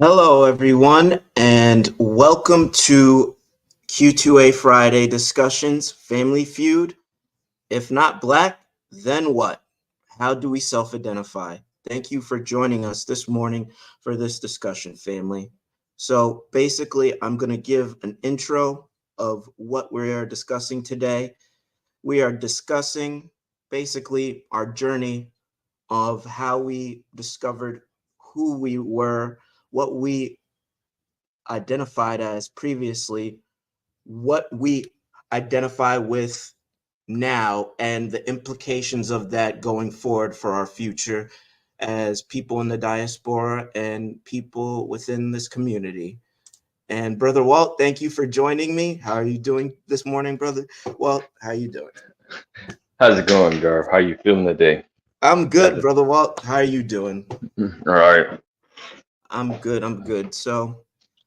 Hello, everyone, and welcome to Q2A Friday discussions, Family Feud. If not black, then what? How do we self identify? Thank you for joining us this morning for this discussion, family. So, basically, I'm going to give an intro of what we are discussing today. We are discussing basically our journey of how we discovered who we were, what we identified as previously, what we identify with now, and the implications of that going forward for our future as people in the diaspora and people within this community. And Brother Walt, thank you for joining me. How are you doing this morning, Brother Walt? How are you doing? How's it going, Garv? How you feeling today? I'm How's good, it? Brother Walt. How are you doing? All right. I'm good. I'm good. So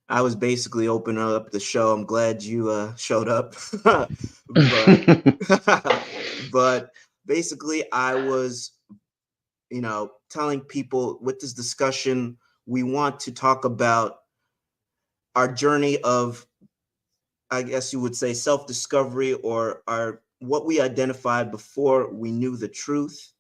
I was basically opening up the show. I'm glad you showed up, but but basically, I was telling people with this discussion, we want to talk about our journey of, I guess you would say, self discovery, or our what we identified before we knew the truth,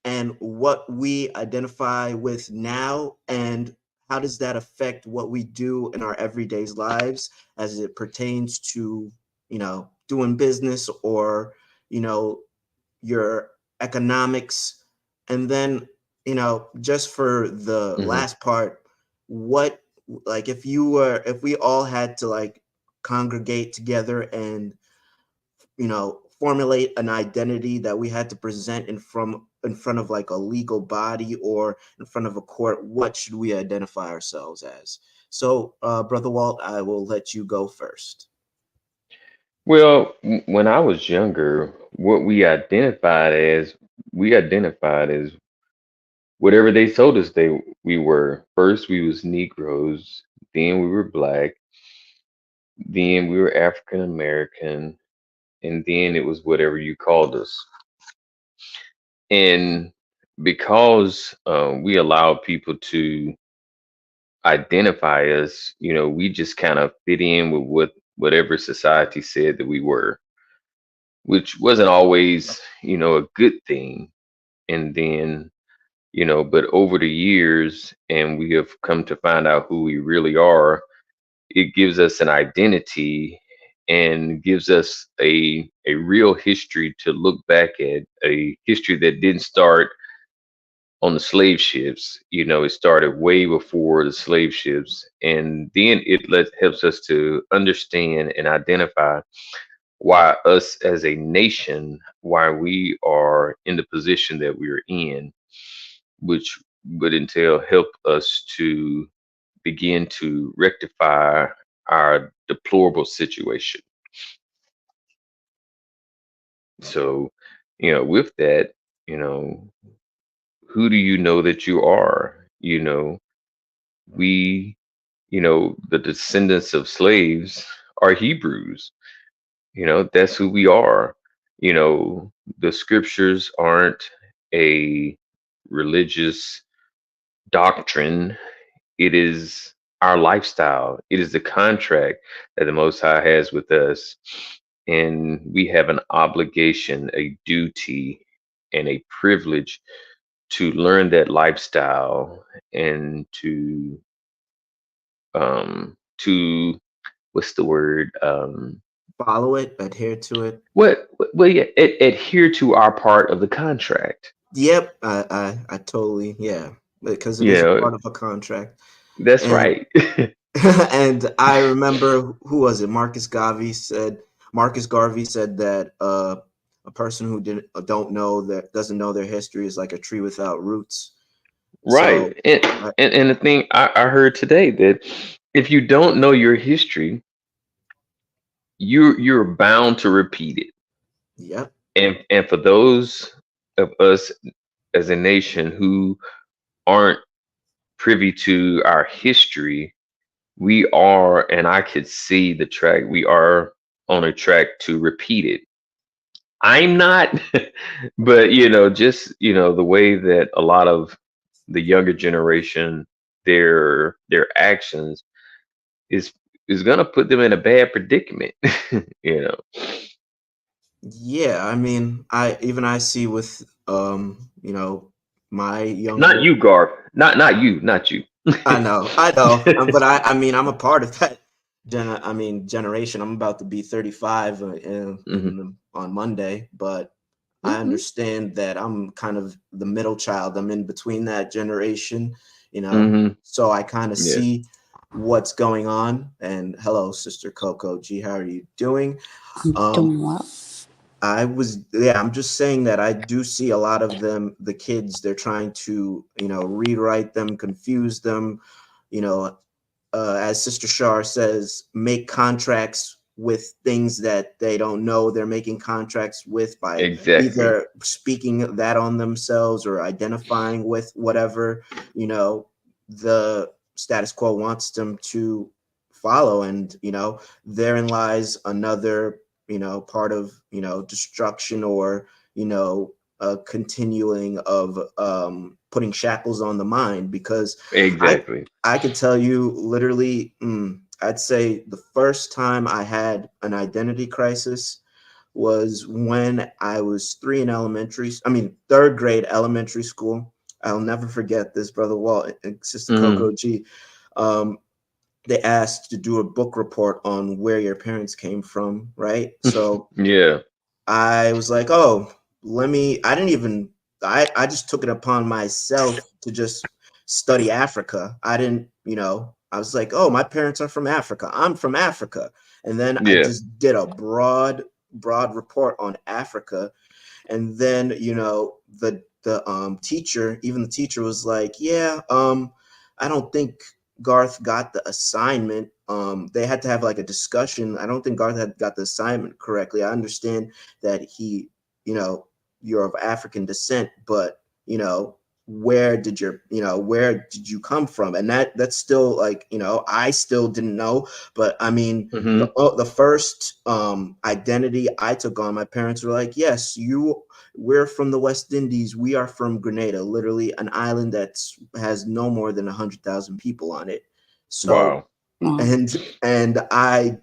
and what we identify with now, and how does that affect what we do in our everyday lives as it pertains to doing business, or you know your economics. And then just for the hmm last part, what, like, if we all had to like congregate together and formulate an identity that we had to present in front of like a legal body or in front of a court, what should we identify ourselves as? So, Brother Walt, I will let you go first. Well, when I was younger, what we identified as whatever they told us we were. First, we was Negroes, then we were black, then we were African American, and then it was whatever you called us. And because we allowed people to identify us, we just kind of fit in with whatever society said that we were, which wasn't always, a good thing. And then, but over the years, and we have come to find out who we really are, it gives us an identity and gives us a real history to look back at, a history that didn't start on the slave ships. It started way before the slave ships, and then helps us to understand and identify why us as a nation, why we are in the position that we're in, which would entail help us to begin to rectify our deplorable situation. So, with that, you know, who do you know that you are? We, the descendants of slaves are Hebrews. That's who we are. The scriptures aren't a religious doctrine, it is our lifestyle, it is the contract that the Most High has with us. And we have an obligation, a duty, and a privilege to learn that lifestyle and to what's the word? Follow it, adhere to it. Well, yeah, adhere to our part of the contract. Yep, I totally, yeah, because it You is a know, part of a contract. that's And right. and I remember, who was it? Marcus Garvey said that a person who didn't don't know that doesn't know their history is like a tree without roots. So Right. And, I, and and the thing I heard today that if you don't know your history, you're bound to repeat it. yep, And for those of us as a nation who aren't privy to our history, we are, and I could see the track, we are on a track to repeat it. I'm not, but just the way that a lot of the younger generation their actions is is gonna put them in a bad predicament. you know. Yeah, I mean, I see with my Not younger. you, Garth. Not you. Not you. I know, but I mean, I'm a part of that. Generation. I'm about to be 35 hmm on Monday, but I Mm-hmm. understand that I'm kind of the middle child. I'm in between that generation, hmm so I kind of Yes. see what's going on. And hello, Sister Coco G, how are you doing? I'm Um, doing well. yeah, I'm just saying that I do see a lot of them, the kids, they're trying to, rewrite them, confuse them, you know, as Sister Shar says, make contracts with things that they don't know they're making contracts with by Exactly. either speaking that on themselves or identifying with whatever, the status quo wants them to follow. And, therein lies another, part of, destruction or, a continuing of putting shackles on the mind because I Exactly. I could tell you literally, I'd say the first time I had an identity crisis was when I was third grade elementary school. I'll never forget this, Brother Walt and Sister hmm Coco G. Um, they asked to do a book report on where your parents came from, right? So yeah. I was like, oh, I didn't even, I just took it upon myself to just study Africa. I didn't, I was like, oh, my parents are from Africa. I'm from Africa. And then I Yeah. just did a broad report on Africa. And then, the teacher, even the teacher was like, yeah, I don't think Garth got the assignment. They had to have like a discussion. I don't think Garth had got the assignment correctly. I understand that you know, you're of African descent, but where did you come from? And that's still like, I still didn't know. But I mean, hmm the first identity I took on, my parents were like, yes, we're from the West Indies. We are from Grenada, literally an island that has no more than 100,000 people on it. So, Wow. Wow. and I,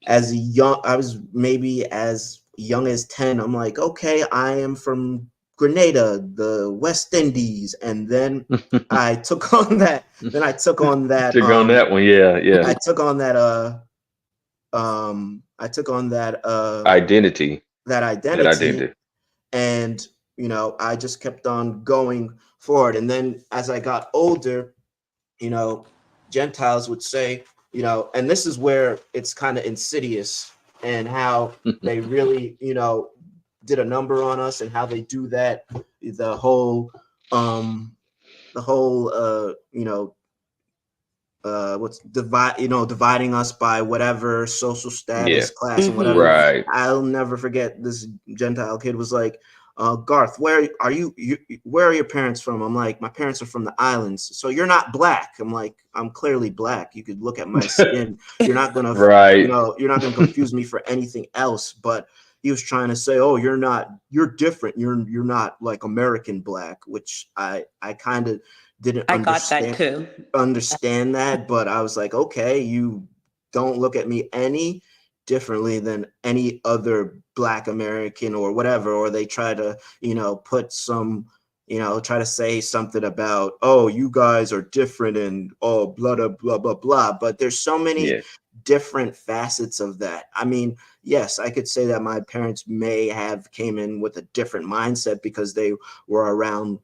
I was maybe as young as 10. I'm like, okay, I am from Grenada, the West Indies. And then I took on that, then Took on that one. Yeah. Yeah. I took on that, I took on Identity. that That identity. identity. And I just kept on going forward. And then as I got older, you know Gentiles would say, and this is where it's kind of insidious, and how they really did a number on us, and how they do that, the whole um the whole what's dividing us by whatever social yeah. status, class, and whatever. Mm-hmm. Right. I'll never forget, this Gentile kid was like, Garth, where are your parents from? I'm like, my parents are from the islands. So you're not black? I'm like, I'm clearly black. You could look at my skin. You're not gonna right. you're not gonna confuse me for anything else. But he was trying to say, oh, you're different. You're not like American black, which I kind of didn't I got that too. understand that. But I was like, okay, you don't look at me any differently than any other black American or whatever. Or they try to, put some, try to say something about, oh, you guys are different and oh, blah, blah, blah, blah, blah. But there's so many Yes. different facets of that. I mean, yes, I could say that my parents may have came in with a different mindset because they were around,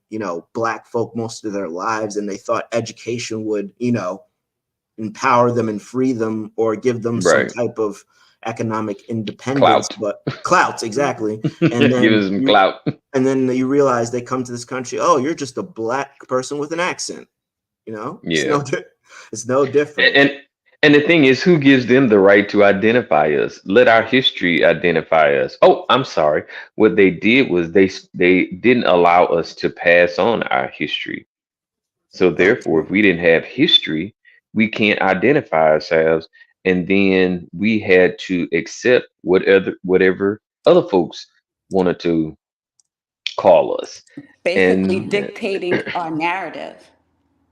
black folk most of their lives, and they thought education would, empower them and free them or give them some Right. type of economic independence. Clout. But clouts, exactly. And Give then us some clout. you realize they come to this country, oh, you're just a black person with an accent. It's Yeah. it's no different. And and the thing is, who gives them the right to identify us? Let our history identify us. Oh, I'm sorry. What they did was they didn't allow us to pass on our history. So So therefore, true. if we didn't have history, we can't identify ourselves. And then we had to accept whatever other folks wanted to call us. Basically And dictating our narrative.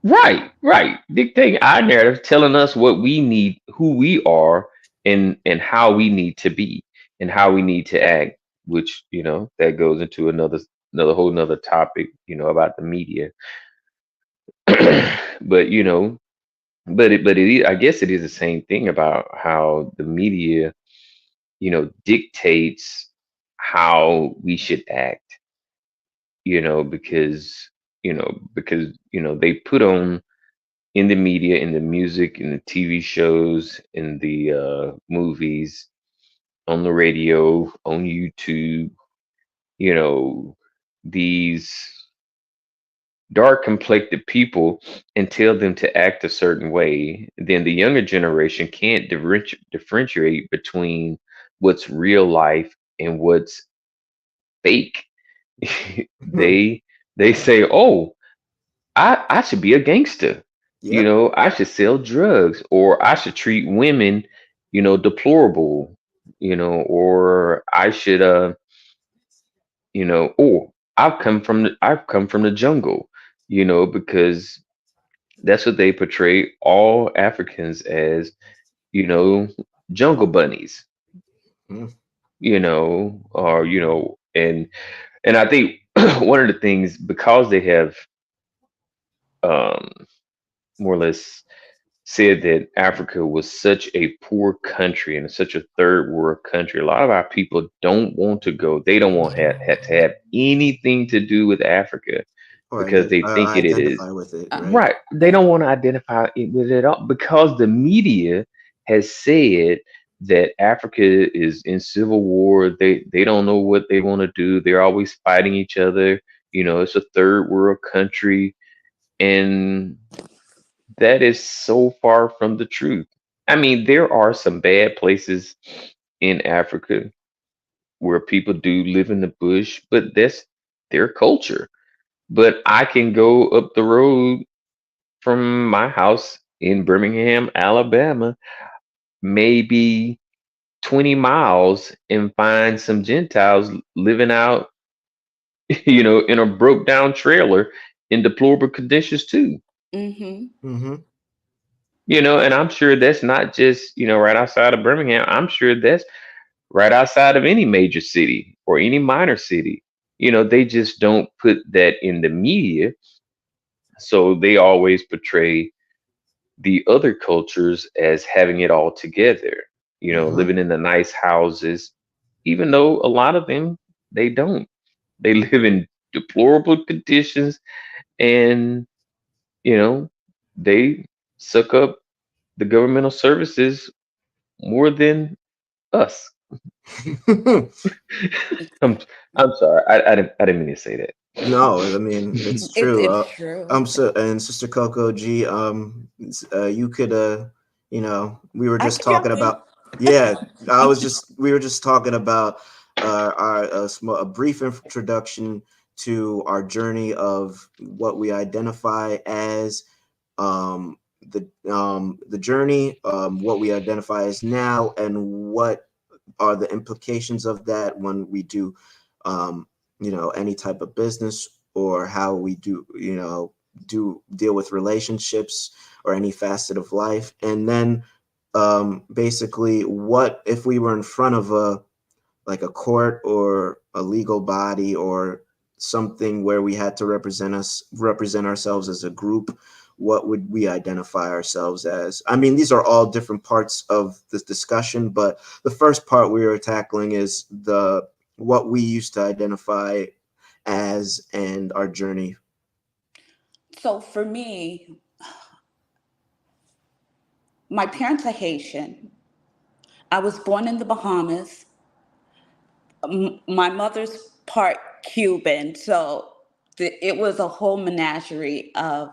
Right, right. Dictating our narrative, telling us what we need, who we are, and how we need to be, and how we need to act. Which that goes into another whole nother topic, about the media. But I guess it is the same thing about how the media, dictates how we should act. Because they put on in the media, in the music, in the TV shows, in the movies, on the radio, on YouTube, you know, these dark complected people and tell them to act a certain way. Then the younger generation can't differentiate between what's real life and what's fake. Hmm. They say, "Oh, I should be a gangster. Yep. I should sell drugs, or I should treat women, deplorable, or I should oh, I've come from the jungle, because that's what they portray all Africans as, you know, jungle bunnies, Hmm. or and I think one of the things, because they have um more or less said that Africa was such a poor country and such a third world country. A lot of our people don't want to go. They don't want had to have anything to do with Africa Or because they think it is identify with it, Uh, right? right. They don't want to identify it with it all because the media has said that Africa is in civil war. They don't know what they want to do. They're always fighting each other. It's a third world country, and that is so far from the truth. I mean, there are some bad places in Africa where people do live in the bush, but that's their culture. But I can go up the road from my house in Birmingham, Alabama, maybe 20 miles, and find some Gentiles living out, in a broke down trailer in deplorable conditions too. mm-hmm. Hmm. And I'm sure that's not just, right outside of Birmingham. I'm sure that's right outside of any major city or any minor city. They just don't put that in the media. So they always portray the other cultures as having it all together, Hmm. living in the nice houses, even though a lot of them, they don't. They live in deplorable conditions, and, you know, they suck up the governmental services more than us. I'm I'm sorry. I didn't mean to say that. No, I mean it's true. It's true. So and Sister Coco G, you could, we were I just could talking jump in. about, yeah, we were just talking about a brief introduction to our journey of what we identify as, the journey, what we identify as now, and what are the implications of that when we do, um, any type of business, or how we do, do deal with relationships or any facet of life. And then, basically, what if we were in front of a court or a legal body or something where we had to represent ourselves as a group? What would we identify ourselves as? I mean, these are all different parts of this discussion, but the first part we are tackling is the what we used to identify as and our journey. So for me, my parents are Haitian. I was born in the Bahamas. My mother's part Cuban, so it was a whole menagerie of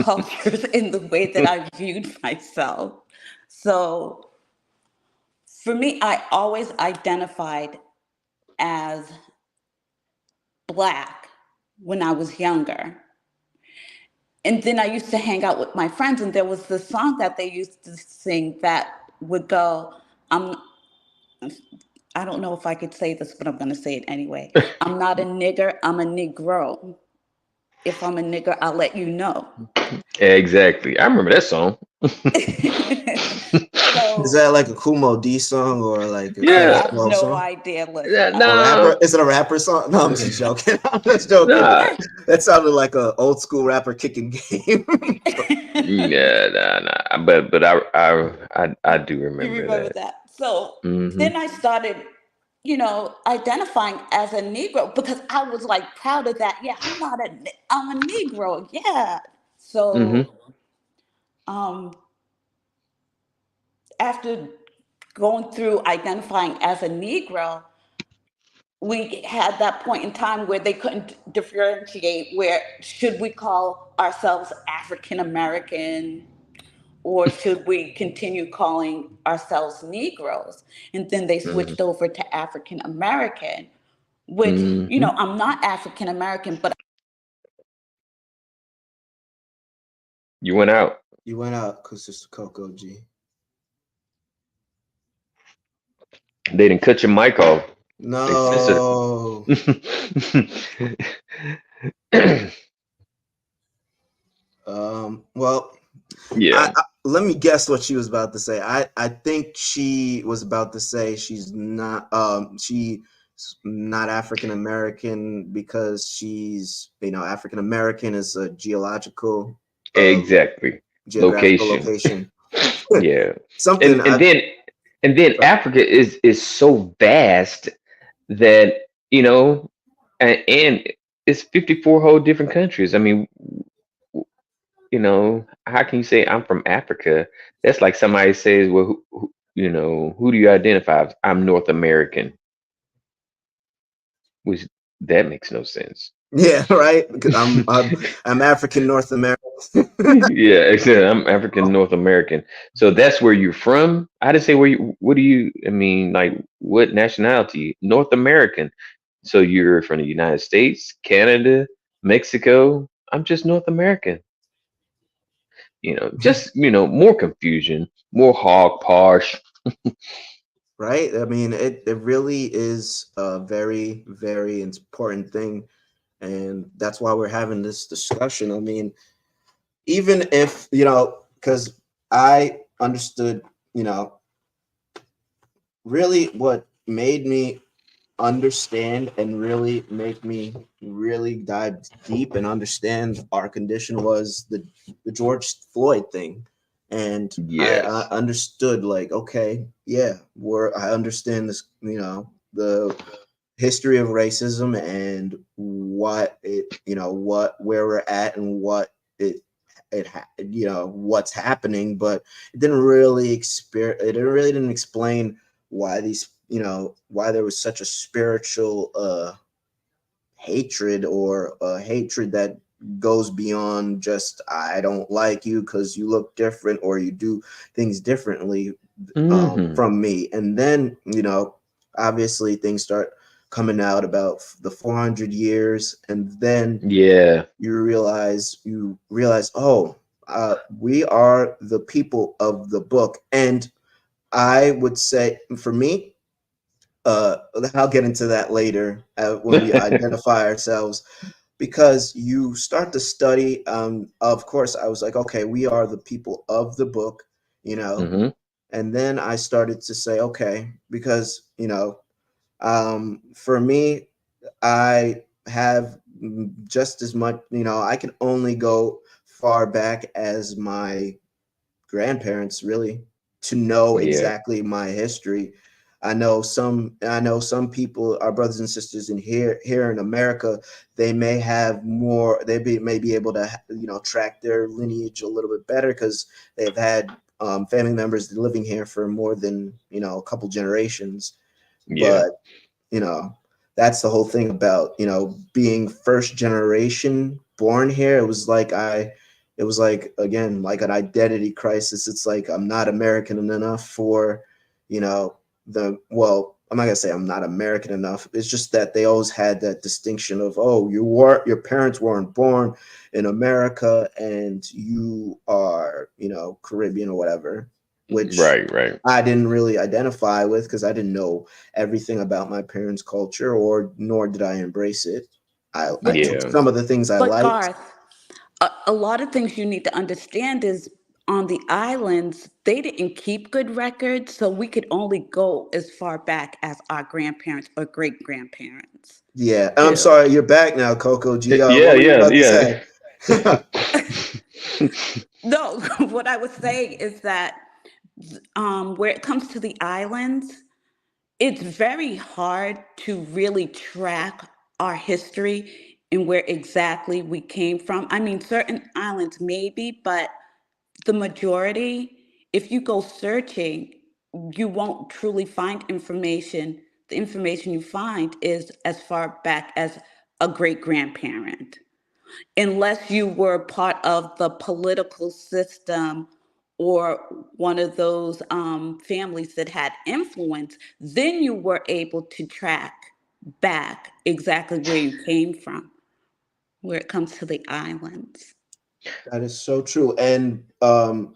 cultures in the way that I viewed myself. So for me, I always identified as Black when I was younger. And then I used to hang out with my friends, and there was this song that they used to sing that would go, I'm, I don't know if I could say this, but I'm going to say it anyway. I'm not a nigger, I'm a Negro. If I'm a nigger, I'll let you know. Exactly. I remember that song. Is So that like a Kumo D song or like a I Credit Yeah. have Flow no song? idea. Listen, Yeah, I A don't know. rapper? no. Is it a rapper song? No, I'm just joking. I'm just joking. Nah. That sounded like a old school rapper kicking game. Yeah, nah. But I do You remember remember that. that? So Hmm. then I started, identifying as a Negro because I was like proud of that. Yeah, I'm a Negro. Yeah. Hmm. So um, after going through identifying as a Negro, we had that point in time where they couldn't differentiate where should we call ourselves African American or should we continue calling ourselves Negroes? And then they Hmm. switched over to African American, which, Hmm. I'm not African American, but You went out. You went out because it's Coco G. They didn't cut your mic off. They censored. No. Well, Yeah, let me guess what she was about to say. I think she was about to say she's not African American because she's African American is a exactly. geographical Location. location. Yeah. Something And I then Africa is so vast that, you know, and it's 54 whole different countries. I mean, how can you say I'm from Africa? That's like somebody says, well, who do you identify as? I'm North American, which that makes no sense. yeah, right, because I'm African North American. Yeah, except I'm African North American. So that's where you're from. I didn't say what do you, I mean, like what nationality? North American. So you're from the United States, Canada, Mexico. I'm just North American. Just, more confusion, more hog posh. Right? I mean, it really is a very, very important thing. And that's why we're having this discussion. I mean, even if, because I understood, you know, really what made me understand and really make me really dive deep and understand our condition was the George Floyd thing. And I Yes. understood like, okay, yeah, I understand this, the history of racism and what it, where we're at and what what's happening, but it didn't really didn't explain why why there was such a spiritual hatred or a hatred that goes beyond just I don't like you because you look different or you do things differently Hmm. from me. And then obviously things start coming out about the 400 years, and then Yeah. you realize, oh, we are the people of the book. And I would say for me, uh, I'll get into that later when we identify ourselves, because you start to study. Of course, I was like, okay, we are the people of the book, you know, Hmm. and then I started to say, okay, because for me, I have just as much, I can only go far back as my grandparents really to know Yeah. exactly my history. I know some people, our brothers and sisters in here in America, they may have more, may be able to track their lineage a little bit better because they've had family members living here for more than a couple generations. Yeah. But you know that's the whole thing about being first generation born here. It was like again like an identity crisis. It's like I'm not American enough for you know I'm not gonna say I'm not American enough. It's just that they always had that distinction of, oh, your parents weren't born in America and you are Caribbean or whatever, which Right. Right. I didn't really identify with because I didn't know everything about my parents' culture, or nor did I embrace it. I But took Yeah. some of the things I but liked. Garth, a lot of things you need to understand is on the islands they didn't keep good records, so we could only go as far back as our grandparents or great grandparents Yeah, I'm too. sorry, you're back now, Coco G. Yeah, What were you yeah, about to yeah. say? No, what I was saying is that where it comes to the islands, it's very hard to really track our history and where exactly we came from. I mean, certain islands maybe, but the majority, if you go searching, you won't truly find information. The information you find is as far back as a great grandparent, unless you were part of the political system or one of those families that had influence, then you were able to track back exactly where you came from, where it comes to the islands. That is so true. And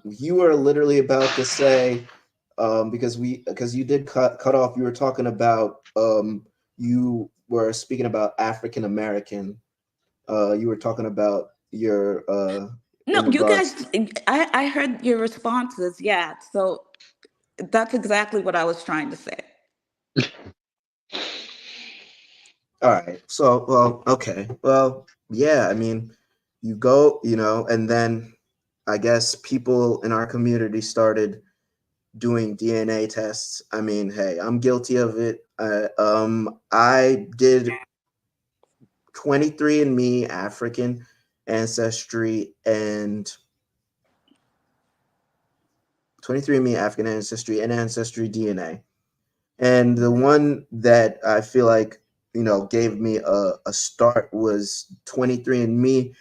you were literally about to say, because you did cut off. You were talking about you were speaking about African American. You were talking about your No, in you regards. guys, I heard your responses. Yeah. So that's exactly what I was trying to say. All right. So, well, okay. Well, yeah, I mean, you go, and then I guess people in our community started doing DNA tests. I mean, hey, I'm guilty of it. I did 23andMe African ancestry and 23andMe African ancestry and ancestry DNA. And the one that I feel like, gave me a start was 23andMe.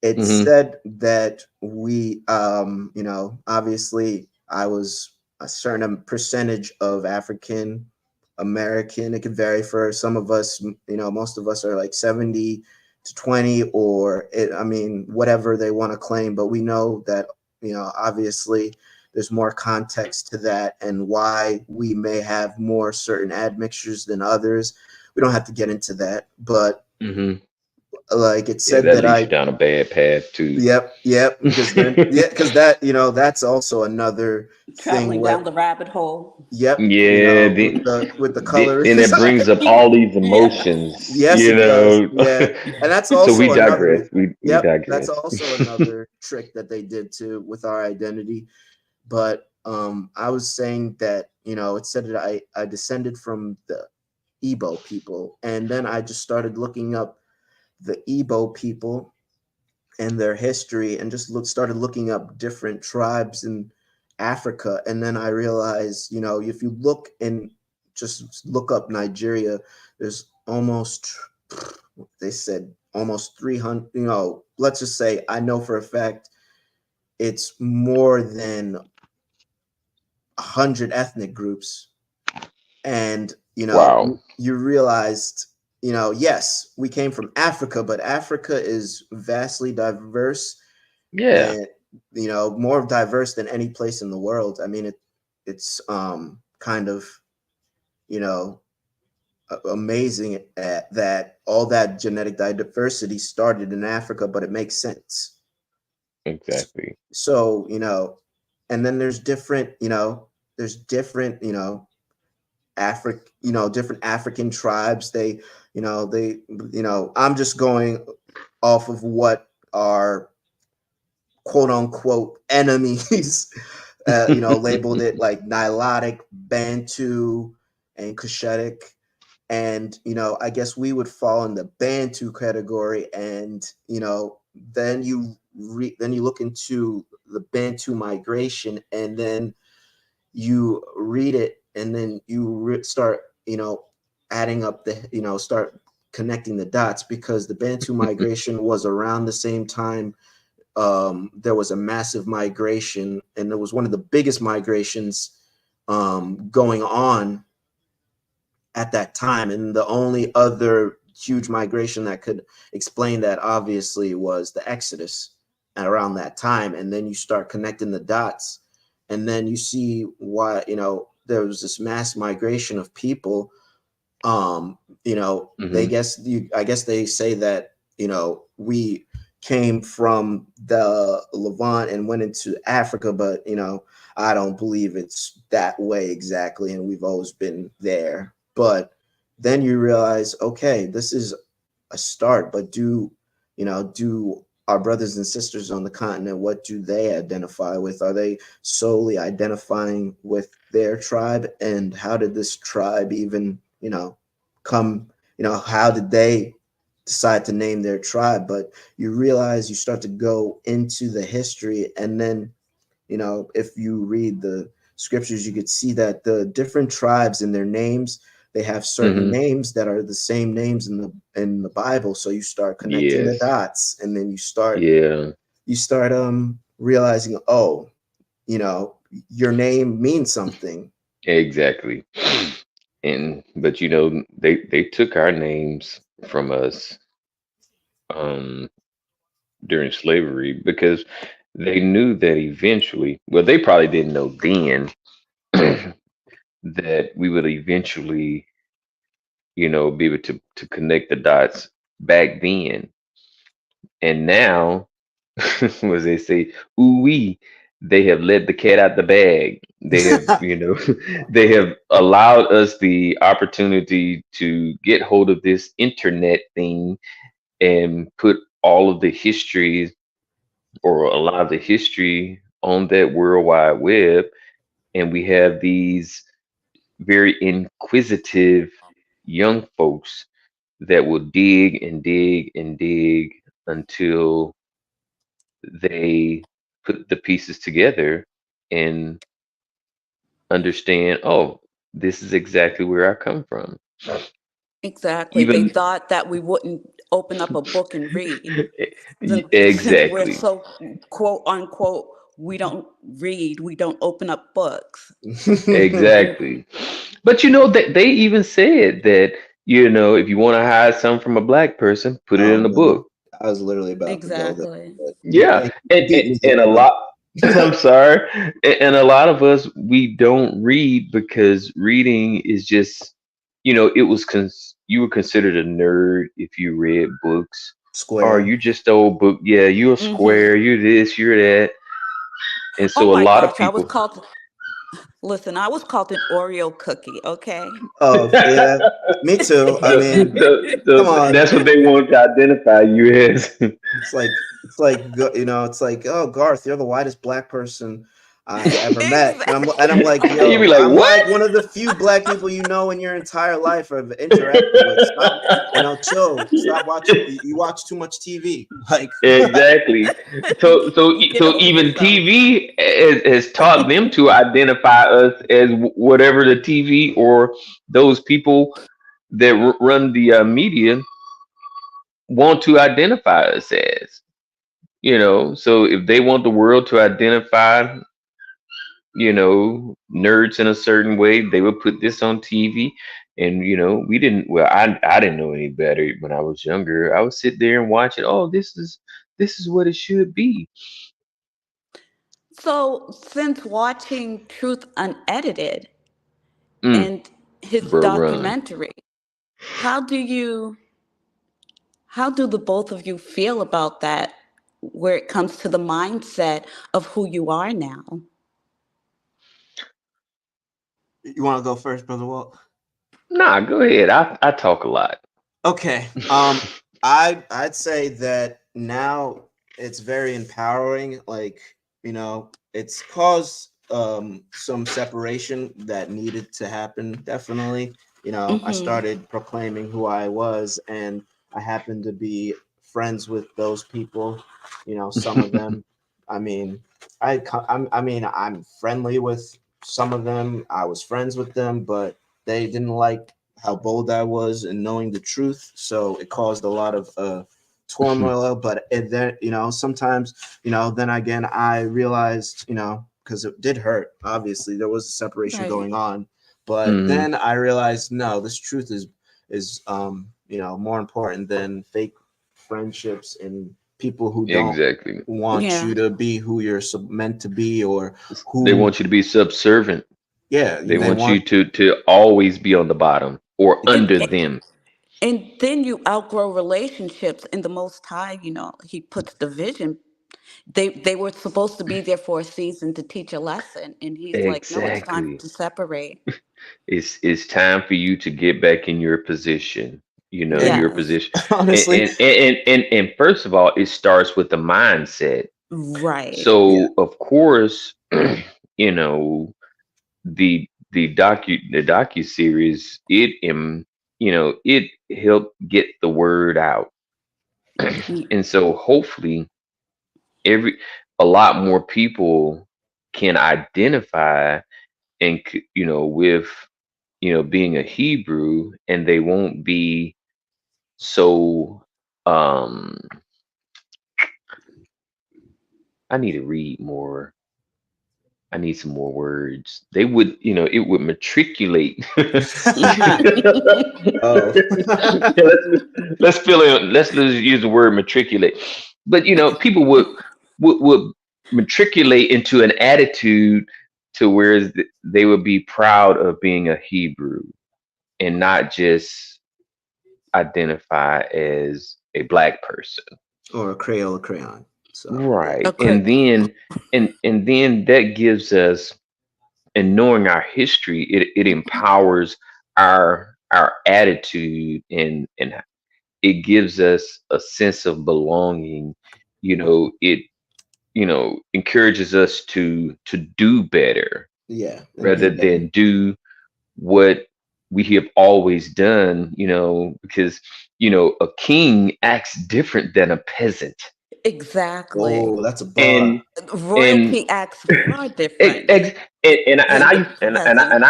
It Hmm. said that we, obviously I was a certain percentage of African American. It could vary for some of us. Most of us are like 70 to 20, or I mean, whatever they want to claim. But we know that, obviously there's more context to that and why we may have more certain admixtures than others. We don't have to get into that, but Hmm. like it Yeah, said that that leads you I. down a bad path too. Yep. Because then, yeah, because that, that's also another thing Traveling down where, the rabbit hole. yep, Yeah, with the colors. then it brings up all these Yeah. emotions, Yes, you it does. know. Yeah, and that's So we also digress. another. We Yep, that's digress. also another trick that they did too with our identity. But I was saying that, it said that I descended from the Igbo people, and then I just started looking up the Igbo people and their history, and just started looking up different tribes in Africa. And then I realized, if you look and just look up Nigeria, there's almost, they said almost 300, let's just say, I know for a fact it's more than 100 ethnic groups. And Wow. you realized, yes, we came from Africa, but Africa is vastly diverse, Yeah, and more diverse than any place in the world. I mean, it's kind of, you know amazing at that all that genetic diversity started in Africa, but it makes sense. exactly. So, and then there's different, different African tribes. I'm just going off of what are quote unquote enemies, labeled it like Nilotic, Bantu, and Cushitic. And, I guess we would fall in the Bantu category. And, then you look into the Bantu migration, and then you read it, and then you start, adding up start connecting the dots, because the Bantu migration was around the same time. There was a massive migration, and it was one of the biggest migrations going on at that time. And the only other huge migration that could explain that, obviously, was the Exodus at around that time. And then you start connecting the dots, and then you see why, there was this mass migration of people they Hmm. guess you I guess they say that, we came from the Levant and went into Africa, but I don't believe it's that way exactly, and we've always been there. But then you realize, okay, this is a start, but do our brothers and sisters on the continent, what do they identify with? Are they solely identifying with their tribe? And how did this tribe even, come, how did they decide to name their tribe? But you realize, you start to go into the history, and then, if you read the scriptures, you could see that the different tribes in their names, they have certain Hmm. names that are the same names in the Bible. So you start connecting the Yes. dots, and then Yeah. you start realizing, oh, you know, your name means something. Exactly. And but they took our names from us um during slavery because they knew that eventually, well, they probably didn't know then that we would eventually, be able to connect the dots back then. And now, as they say, ooh wee, they have let the cat out the bag. They have, they have allowed us the opportunity to get hold of this internet thing and put all of the history, or a lot of the history, on that World Wide Web. And we have these very inquisitive young folks that will dig and dig and dig until they put the pieces together and understand, oh, this is exactly where I come from. Exactly. They Even thought that we wouldn't open up a book and read. Since we're exactly. so quote unquote, we don't read, we don't open up books. Exactly. But they even said that, if you want to hide something from a black person, put it Oh, in a really? book. I was literally about to go there, Exactly. but Yeah. you beat me to And the a punch. lot, I'm sorry. And a lot of us, we don't read because reading is just, it was you were considered a nerd if you read books. Or Square. you just old book. Yeah, you're a Hmm. square, you're this, you're that. And Oh so a my lot of gosh, I was people, called, listen, I was called an Oreo cookie, okay? Oh, yeah, me too. I mean, come on. that's what they want to identify you as. It's like, oh, Garth, you're the whitest black person I ever met, and I'm like, Exactly. And you be yo, like, I'm what? like one of the few black people you know in your entire life or have interacted with. Stop, chill. Stop watching. You watch too much TV. Like, Exactly. Get So over even yourself. TV has taught them to identify us as whatever the TV or those people that run the media want to identify us as. So if they want the world to identify, nerds in a certain way, they would put this on TV. And we didn't. Well, I didn't know any better when I was younger. I would sit there and watch it. Oh, this is what it should be. So, since watching Truth Unedited Mm, and his bro, run. documentary, how do you, how do the both of you feel about that where it comes to the mindset of who you are now? you want to go first, brother Walt? Nah, go ahead. I talk a lot. Okay. I'd say that now it's very empowering. Like, it's caused some separation that needed to happen, definitely. I Hmm. started proclaiming who I was, and I happened to be friends with those people. Some of them. I mean, I'm friendly with some of them. I was friends with them, but they didn't like how bold I was in knowing the truth. So it caused a lot of turmoil. But then, sometimes, then again, I realized, because it did hurt. Obviously, there was a separation Right. going on. But Hmm. then I realized, no, this truth is more important than fake friendships and people who don't Exactly. want Yeah. you to be who you're meant to be, or They who, want you to be subservient. yeah, They they want want you to always be on the bottom or It, under it, them. And then you outgrow relationships, and the Most High, He puts division. They were supposed to be there for a season to teach a lesson, and He's like, no, it's time Exactly. to separate. It's time for you to get back in your position. You know, And your Yes, position. And honestly, and first of all, it starts with the mindset. right. yeah, So of course, you know, the docu series, it helped get the word out. Y- And so hopefully every a lot more people can identify and with being a Hebrew, and they won't be so um I need to read more. I need some more words. They would, it would matriculate. oh, Let's fill in. Let's just use the word matriculate. But people would matriculate into an attitude to where they would be proud of being a Hebrew and not just identify as a black person. or a Crayola crayon. So yeah, Right. Okay. And then that gives us, and knowing our history, it empowers our attitude, and it gives us a sense of belonging. It encourages us to do better yeah, and be rather better. than do what we have always done, because a king acts different than a peasant. Exactly. Oh, that's a bar. And and Royalty acts far ex- different ex- and than I the used and peasant.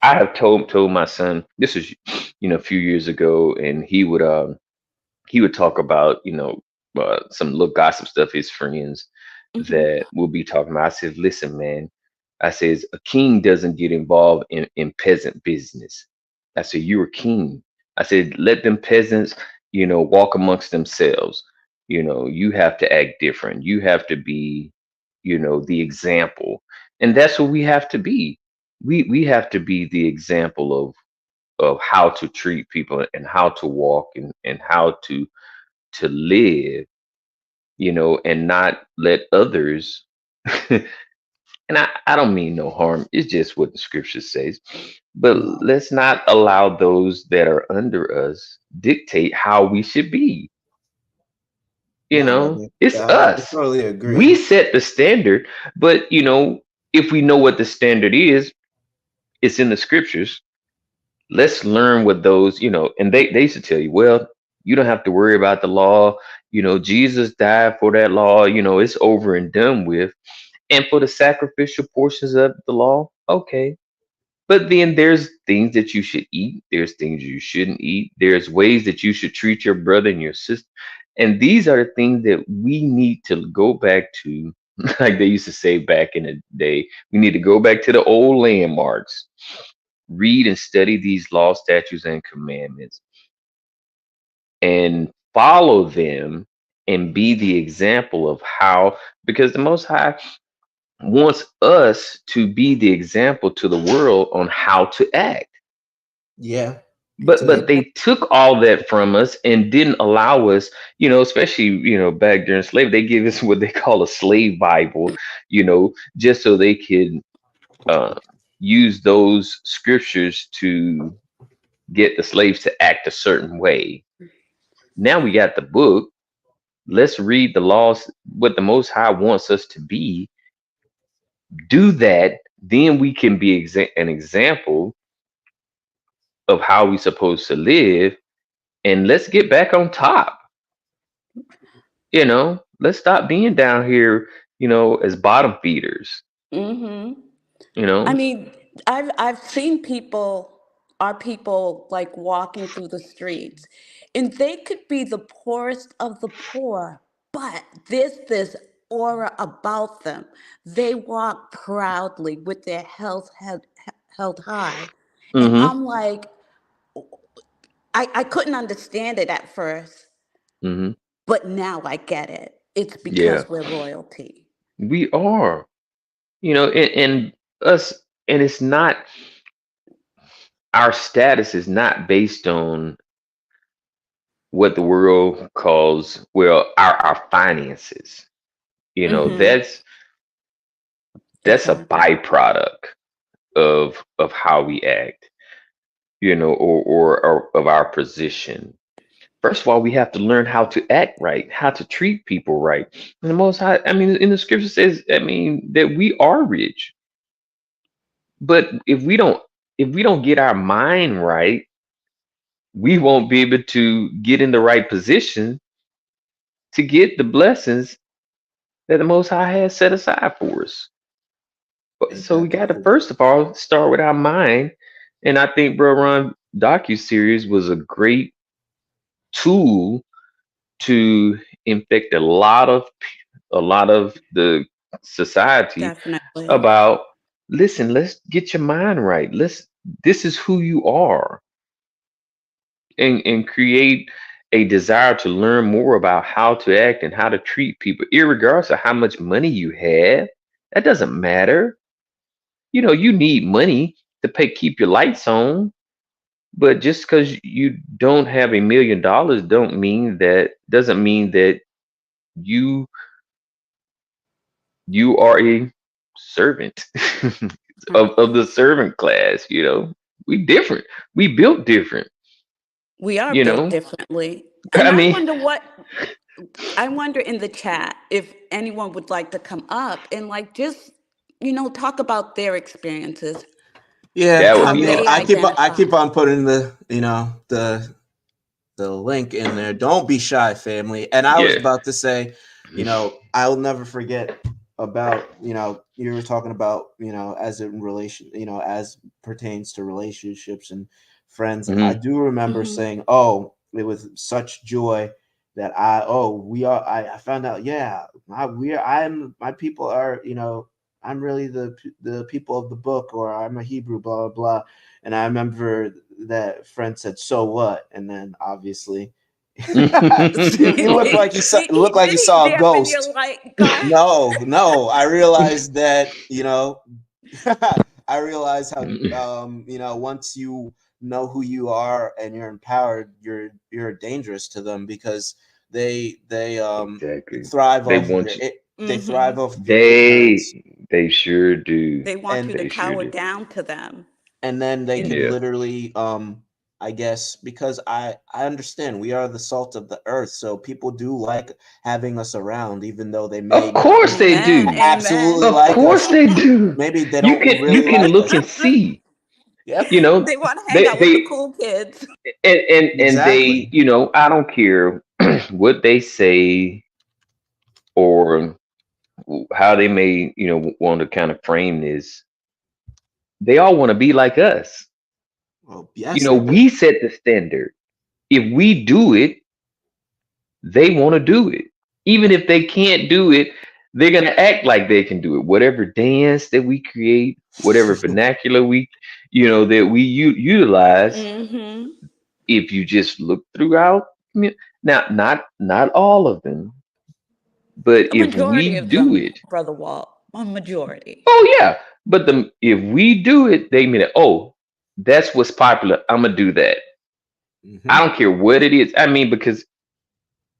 I have told my son, this was a few years ago, and he would talk about some little gossip stuff, his friends Hmm. that will be talking about. I said, listen, man, I says a king doesn't get involved in peasant business. I said, you're a king. I said, let them peasants walk amongst themselves. You have to act different. You have to be the example, and that's what we have to be. We have to be the example of how to treat people, and how to walk, and how to live, and not let others. And I don't mean no harm. It's just what the scripture says. But No, let's not allow those that are under us dictate how we should be. no, I mean, It's I us. totally We agree. set the standard, but if we know what the standard is, it's in the scriptures. Let's learn what those, and they used to tell you, well, you don't have to worry about the law. Jesus died for that law. It's over and done with. And for the sacrificial portions of the law, okay. But then there's things that you should eat. There's things you shouldn't eat. There's ways that you should treat your brother and your sister. And these are the things that we need to go back to, like they used to say back in the day. We need to go back to the old landmarks, read and study these law, statutes, and commandments, and follow them, and be the example of how, because the Most High wants us to be the example to the world on how to act. Yeah, But to they took all that from us and didn't allow us, especially back during slavery, they give us what they call a slave Bible, just so they could uh, use those scriptures to get the slaves to act a certain way. Now we got the book. Let's read the laws, what the Most High wants us to be. Do that, then we can be an example of how we supposed to live, and let's get back on top. Let's stop being down here, as bottom feeders. Hmm. you I know mean, I've seen people, our people, like walking through the streets, and they could be the poorest of the poor, but there's this aura about them. They walk proudly with their held high, and mm-hmm. I'm like, I couldn't understand it at first, Mm-hmm. but now I get it. It's Yeah, because we're royalty. we are, and us, and it's not, our status is not based on what the world calls, well, our finances. You know, Mm-hmm. that's a Exactly. byproduct of how we act, you know, or of our position. First of all, we have to learn how to act right, how to treat people right. And the Most High, I mean, in the scripture says, I mean, that we are rich, but if we don't get our mind right, we won't be able to get in the right position to get the blessings that the Most High has set aside for us. Ain't So we that the got to truth? first of all start with our mind, and I think Bro Ron docu series was a great tool to infect a lot of the society Definitely. about, listen, let's get your mind right. This is who you are, and create a desire to learn more about how to act and how to treat people, irregardless of how much money you have. That doesn't matter. You know, you need money to pay keep your lights on, but just because you don't have $1 million doesn't mean that you you are a servant of the servant class. You know, we different. We built different. We are You built know, differently. I And mean, I wonder in the chat if anyone would like to come up and like just, talk about their experiences, Yeah, that I how would be mean, they awesome. I identify. keep on putting the link in there. Don't be shy, family. And I was Yeah. about to say, I'll never forget about, you were talking about, as in relation, as pertains to relationships and friends. And I Hmm. do remember Hmm. saying, oh, it was such joy that I found out, yeah, my people are, I'm really the people of the book, or I'm a Hebrew, blah, blah, blah. And I remember that friend said, "So what?" And then obviously, he looked like Did he he saw a dampen ghost. your light? Go ahead. No, no. I realized that I realized how once you know who you are and you're empowered, you're dangerous to them because they Exactly. thrive They off of want you. Hmm. your ignorance, They sure do. They want you and to They sure cower do. down to them. then they And could Yeah. literally I guess because I understand we are the salt of the earth, so people do like having us around even though they may Of not course they amen, do. absolutely amen. Of like course us. they do. Maybe they don't You really can like look us. and see. Yep, You know, They want to hang they out with the they cool kids. and they, exactly. you know, I don't care what they say or how they may, you know, want to kind of frame this. They all want to be like us. Well, You yes know, they do. we set the standard. If we do it, they want to do it. Even if they can't do it, they're going to act like they can do it. Whatever dance that we create, whatever vernacular that we utilize, Hmm. if you just look throughout, now, not all of them, but A if majority we of do them, it, Brother Walt. A majority. oh yeah, but if we do it, they mean, oh, that's what's popular. I'm gonna do that. I Hmm. don't care what it is. I mean, because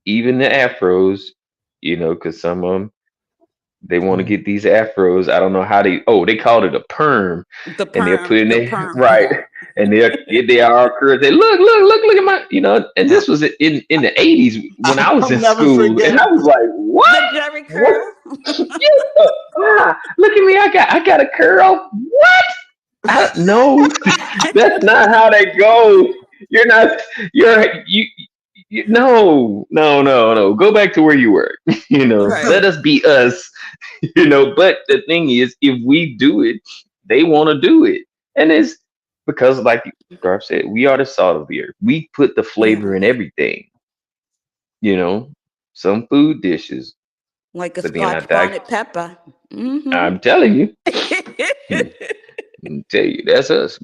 even the afros, because some of them, they want to get these afros. I don't know how they called it a perm, The and they're perm, putting the it perm. right, and they'll get their all curls. They look at my, and this was in the '80s when I was I'll in never school, and forget. I was like, what? The Jerry What? curl. Yeah, look at me, I got a curl. What? No, that's not how that goes. You're not. No. Go back to where you were. Right. Let us be us. But the thing is, if we do it, they want to do it, and it's because, like Garf said, we are the salt of the earth. We put the flavor in Yes. everything. You know, some food dishes, Like a but then Scotch bonnet pepper. Hmm. I'm telling you. Tell you that's us.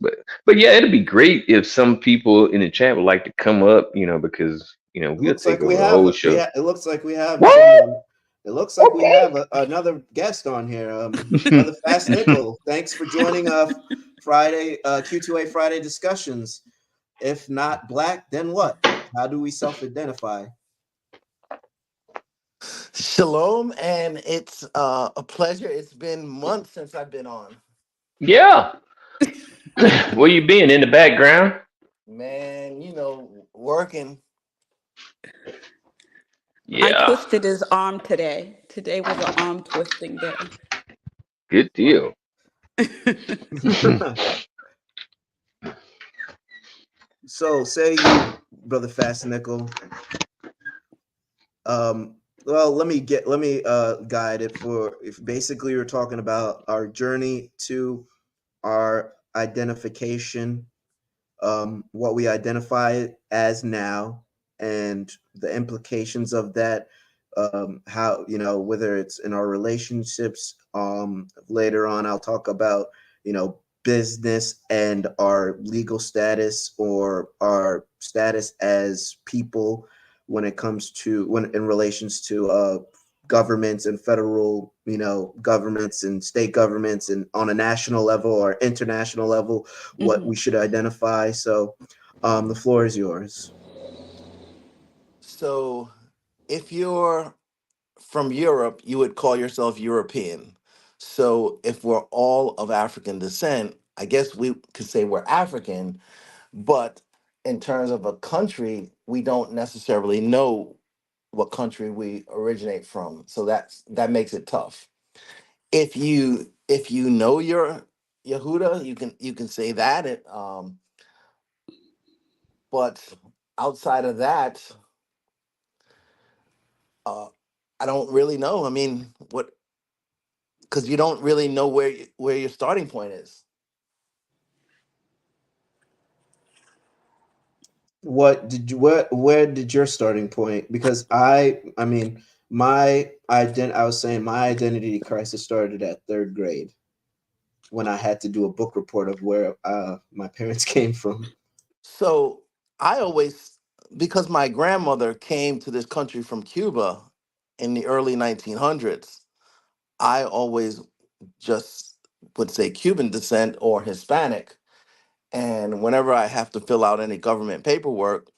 But yeah, it'd be great if some people in the chat would like to come up, because It we'll looks take like over the whole show. it looks like we have What? someone. It looks like we Okay. have another guest on here. Brother Fast Nickel. Thanks for joining Friday Q2A Friday discussions. If not black, then what? How do we self-identify? Shalom, and it's a pleasure. It's been months since I've been on. Yeah. Where you been in the background? Man, working. I Yeah. twisted his arm today. Today was an arm twisting day. Good deal. So say you, brother Fast Nickel. Well, let me guide it for if basically we're talking about our journey to our identification, what we identify as now, and the implications of that. How whether it's in our relationships. Later on, I'll talk about business and our legal status or our status as people when it comes to when in relations to governments and federal governments and state governments and on a national level or international level what we Mhm. should identify. So the floor is yours. So, if you're from Europe, you would call yourself European. So, if we're all of African descent, I guess we could say we're African, but in terms of a country, we don't necessarily know what country we originate from. So that makes it tough. If you know your Yehuda, you can say that. But outside of that, uh, I don't really know. I mean, what because you don't really know where your starting point is. Where did your starting point? Because I mean I was saying my identity crisis started at third grade when I had to do a book report of where my parents came from. So I always, because my grandmother came to this country from Cuba in the early 1900s, I always just would say Cuban descent or Hispanic. And whenever I have to fill out any government paperwork,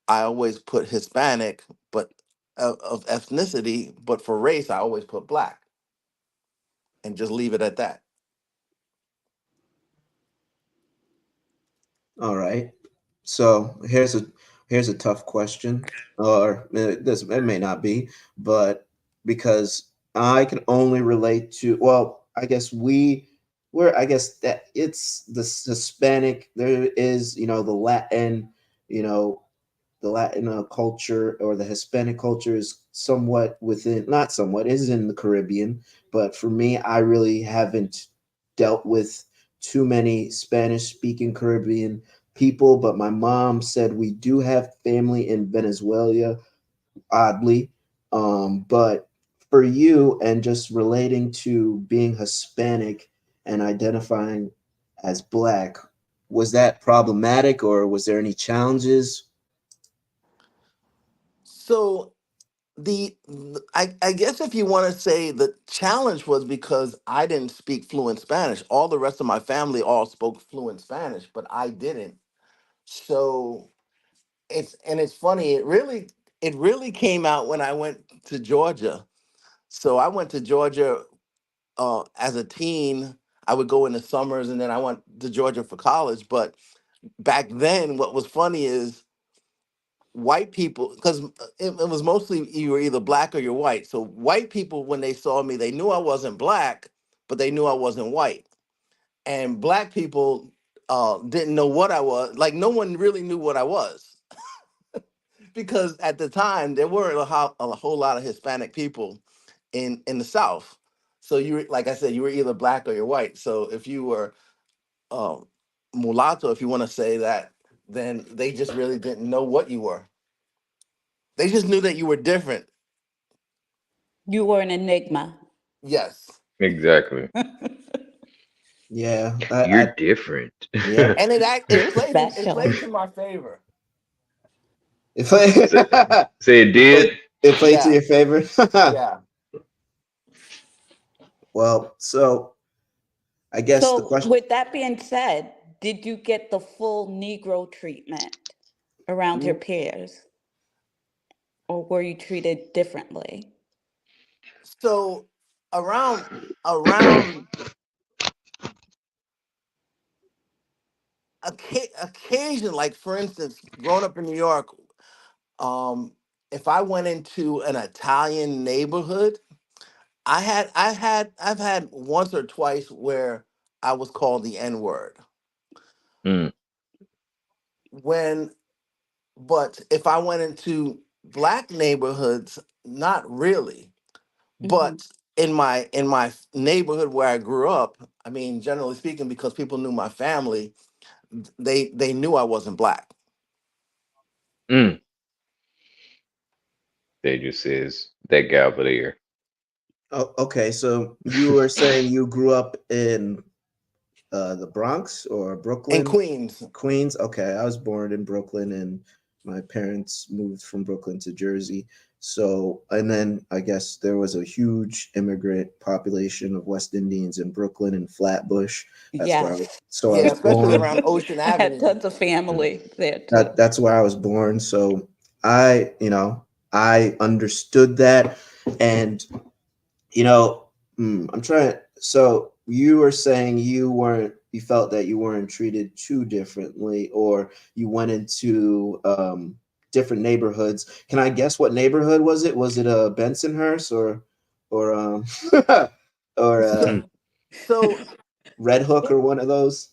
I always put Hispanic, but of ethnicity, but for race, I always put black and just leave it at that. All right. So here's a tough question, or it may not be, but because I can only relate to, well, I guess I guess that it's the Hispanic. There is the Latin, you know the Latin culture or the Hispanic culture is somewhat within, not somewhat, is in the Caribbean. But for me, I really haven't dealt with too many Spanish speaking Caribbean people. But my mom said we do have family in Venezuela, oddly. But for you and just relating to being Hispanic and identifying as Black, was that problematic or was there any challenges? So I guess if you want to say the challenge was because I didn't speak fluent Spanish. All the rest of my family all spoke fluent Spanish, but I didn't. So it's funny. It really came out when I went to Georgia. So I went to Georgia as a teen. I would go in the summers, and then I went to Georgia for college. But back then, what was funny is white people, because it was mostly you were either black or you're white. So white people, when they saw me, they knew I wasn't black, but they knew I wasn't white. And black people didn't know what I was. Like no one really knew what I was because at the time there weren't a whole lot of Hispanic people in the South. So like I said, you were either black or you're white. So if you were um, mulatto, if you want to say that, then they just really didn't know what you were. They just knew that you were different. You were an enigma. Yes. Exactly. Yeah, You're I different. Yeah. And it You're played it special. played to my favor. if I say, say it did. it played to Yeah. your favor. Yeah. Well, so I guess the So, question, with that being said, did you get the full Negro treatment? around your peers, or were you treated differently? So around occasion, like for instance, growing up in New York, um, if I went into an Italian neighborhood, I've had once or twice where I was called the N word. Mm, When But if I went into black neighborhoods, not really. Hmm. But in my neighborhood where I grew up, I mean, generally speaking, because people knew my family, they knew I wasn't black. mm. They just says that guy over there. Oh, okay, so you were saying you grew up in the Bronx or In Brooklyn? Queens, Queens. Okay, I was born in Brooklyn, and my parents moved from Brooklyn to Jersey. So, and then I guess there was a huge immigrant population of West Indians in Brooklyn and Flatbush. That's where Yes. I yeah, was especially born. around Ocean I had Avenue. tons of Mm, family there too. That's where I was born. So I understood that, and you know, I'm trying. So you were saying you felt that you weren't treated too differently, or you went into different neighborhoods. Can I guess what neighborhood was it? Was it Bensonhurst or or So mm, so Red Hook it, or one of those?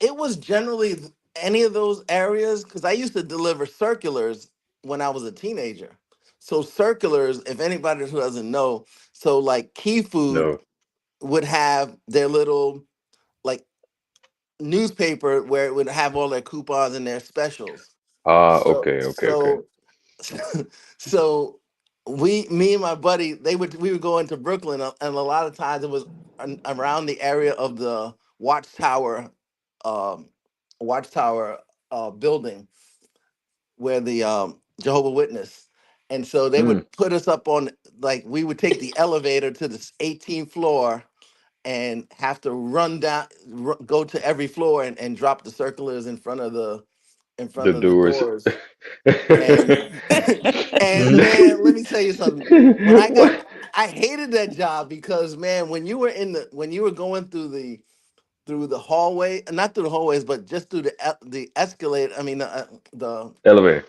it was generally any of those areas because I used to deliver circulars when I was a teenager. So circulars, if anybody who doesn't know, so like Key Food no. would have their little like newspaper where it would have all their coupons and their specials. Ah, So okay, okay, okay. so so me and my buddy, we would go into Brooklyn, and a lot of times it was around the area of the Watchtower, um, Watchtower building where the Jehovah Witness, and so they Mm, would put us up on, like, we would take the elevator to the 18th floor and have to run down, go to every floor and drop the circulars in the front of the doors. doors. And and man, let me tell you something. When What? I hated that job because, man, when you were going through the hallway, not through the hallways, but just through the escalator. I mean, the Elevator.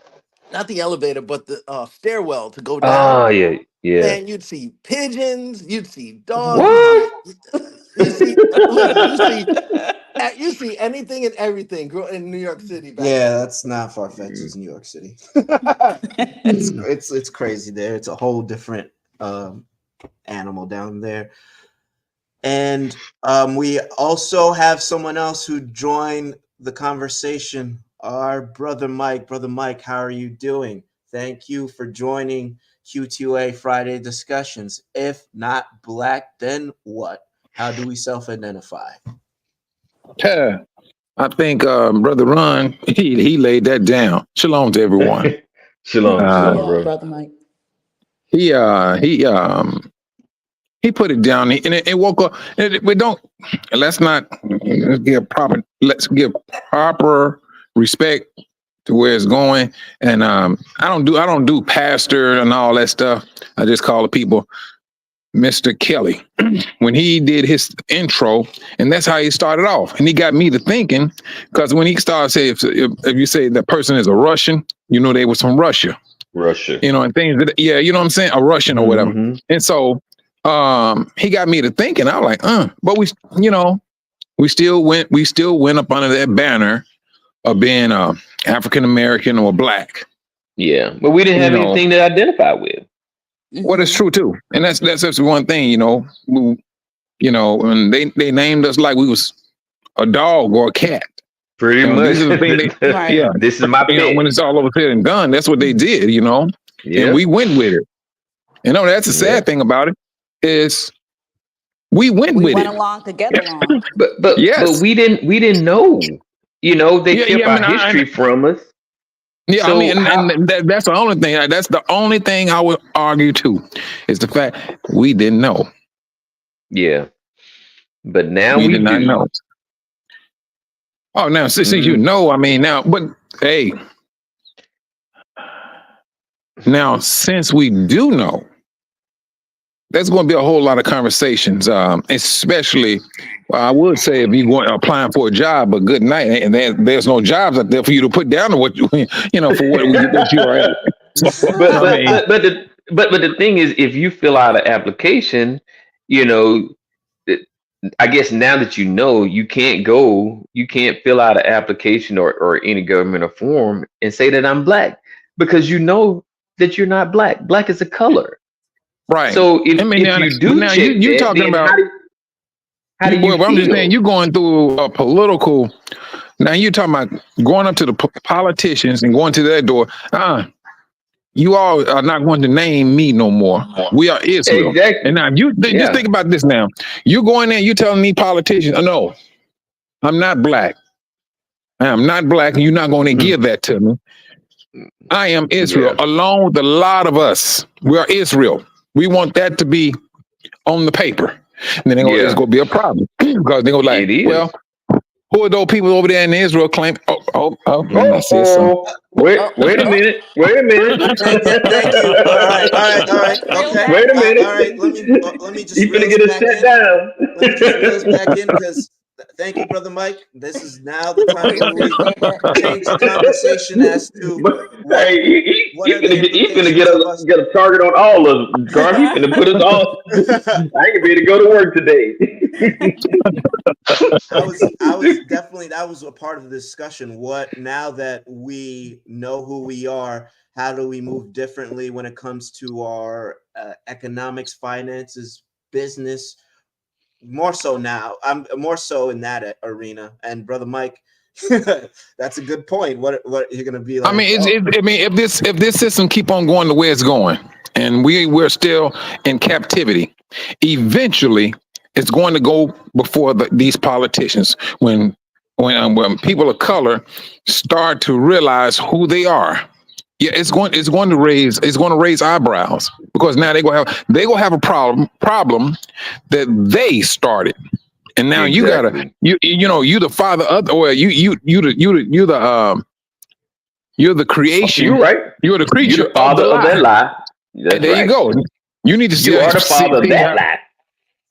not the elevator, but the stairwell to go down. Ah, yeah, yeah. Man, you'd see pigeons, you'd see dogs, What? you see, listen, you see anything and everything in New York City back Yeah, then. that's not far fetched. Mm, It's New York City. It's crazy there. It's a whole different um, animal down there. And we also have someone else who joined the conversation. Our brother Mike. Brother Mike, how are you doing? Thank you for joining Q2A Friday discussions. If not black, then what? How do we self identify? Yeah, I think Brother Ron he laid that down. Shalom to everyone. Shalom, Uh, shalom, Shalom, bro. brother Mike. he uh he um he put it down and it woke up. We don't let's not let's give proper respect to where it's going. And I don't do pastor and all that stuff. I just call the people Mr. Kelly when he did his intro, and that's how he started off. And he got me to thinking, because when he started saying, if you say that person is a Russian, you know they was from Russia, Russia. you know, and things that, yeah, you know what I'm saying, a Russian or whatever. Hmm. And so he got me to thinking. I was like, but you know, we still went up under that banner of being African American or black. Yeah, but we didn't You have know, anything to identify with. what is Hmm. true too, and that's just one thing. You know, and they named us like we was a dog or a cat. Pretty You know, much. these are the things Right. yeah, This is my you know, pet. when it's all over said and done, that's what they did, you know, and Yeah, we went with it. You know, that's the yeah. sad thing about it is we went We with went it. along to get along. But Yes. we didn't know. They Yeah. kept Yeah. I our mean, history from us. yeah, I So mean, how? and that's the only thing, that's the only thing I would argue too is the fact we didn't know. Yeah, but now We we did not do. know. Oh, now, since you Mm, know, I mean, now, but Hey, now since we do know, there's going to be a whole lot of conversations, especially. I would say if you're going applying for a job, but good night, and there's no jobs out there for you to put down to what you for what you are at. but I mean, but the thing is, if you fill out an application, you know, it- I guess now that you can't fill out an application or any governmental form and say that I'm black because you know that you're not black. Black is a color. right? So I mean, if you but do now check you that, talking then about how do you boy. But I'm just saying, feel? you going through a political. Now you talking about going up to the politicians and going to their door. You all are not going to name me no more. We are Israel. And Exactly. now you just Yeah. think about this now. You going there, you telling me politicians, no, I'm not black. I am not black, and you're not going to give that to me. I am Israel, Yeah. along with a lot of us. We are Israel. We want that to be on the paper. And then it's Yeah. going to be a problem because they're going to It like, well, is. who are those people over there in Israel claim? And I said something. Oh, wait a minute. Wait a minute. Thank you. All right. Reel Okay. that Wait a back. minute. All right. Let me just You reel finna us get us back set in. down. Let me just reel us back in because thank you, brother Mike. This is now the time We where we appreciate it. change the conversation as to But what hey, what are the he finna get implications of us. get a target on all of them. Garm, he finna put us all. I ain't gonna be able to go to work today. I was definitely that was a part of the discussion. What now that we know who we are, how do we move differently when it comes to our economics, finances, business? More so now. I'm more so in that arena. And brother Mike, that's a good point. What you're gonna be I like? mean, Oh, I mean, if this system keep on going the way it's going, and we're still in captivity, eventually it's going to go before these politicians when people of color start to realize who they are. Yeah, it's going to raise eyebrows because now they gonna have a problem that they started. And now Exactly. you the father of or you're the creation. You're right. You're the You're creature the of the father of that lie. lie. And That's there you right. go. You need to You are the father of see that how, lie.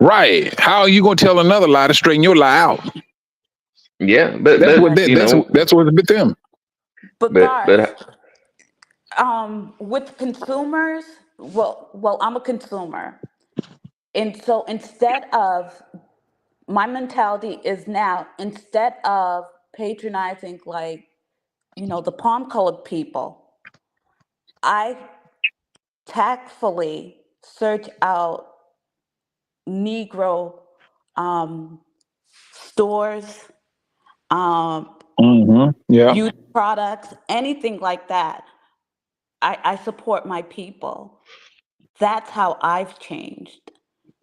right. How are you going to tell another lie to straighten your lie out? Yeah, That's what you know, that's what's with them. But but Garth, with consumers, well, I'm a consumer, and so instead of my mentality is now instead of patronizing like the palm colored people, I tactfully search out Negro um, stores, um, Yeah. beauty products, anything like that. I support my people. That's how I've changed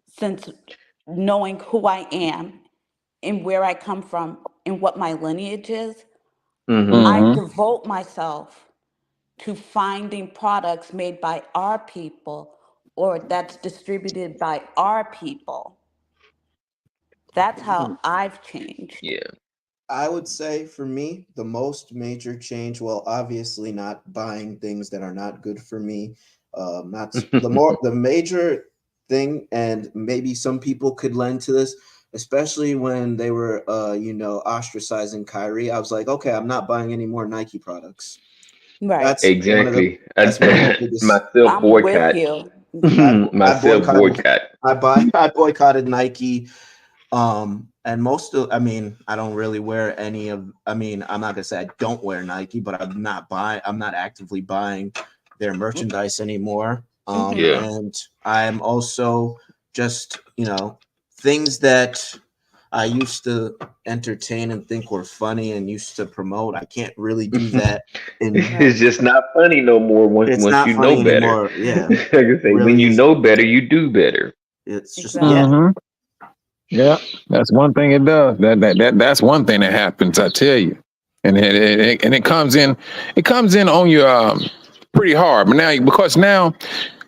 since knowing who I am and where I come from and what my lineage is. hmm I Mm-hmm. devote myself to finding products made by our people or that's distributed by our people. That's how I've changed. yeah. I would say for me, the most major change, well, obviously not buying things that are not good for me. Not the major thing, and maybe some people could lend to this, especially when they were, ostracizing Kyrie. I was like, okay, I'm not buying any more Nike products. Right. That's one of the Exactly. that's one of the biggest. My self I'm with boycott. you. My I self boycotted. boycott. I boycotted Nike. And most of, I mean, I don't really wear any of, I mean, I'm not gonna say I don't wear Nike, but I'm not actively buying their merchandise anymore. Hmm. Yeah. And I'm also just, things that I used to entertain and think were funny and used to promote. I can't really do that. And Right. It's just not funny no more it's once not you know funny better. anymore. Yeah, Like I say, when really you is. know better, you do better. It's just, yeah. Exactly. Mm-hmm. Yeah, that's one thing it does. That's one thing that happens. I tell you, and it comes in on you pretty hard. But now because now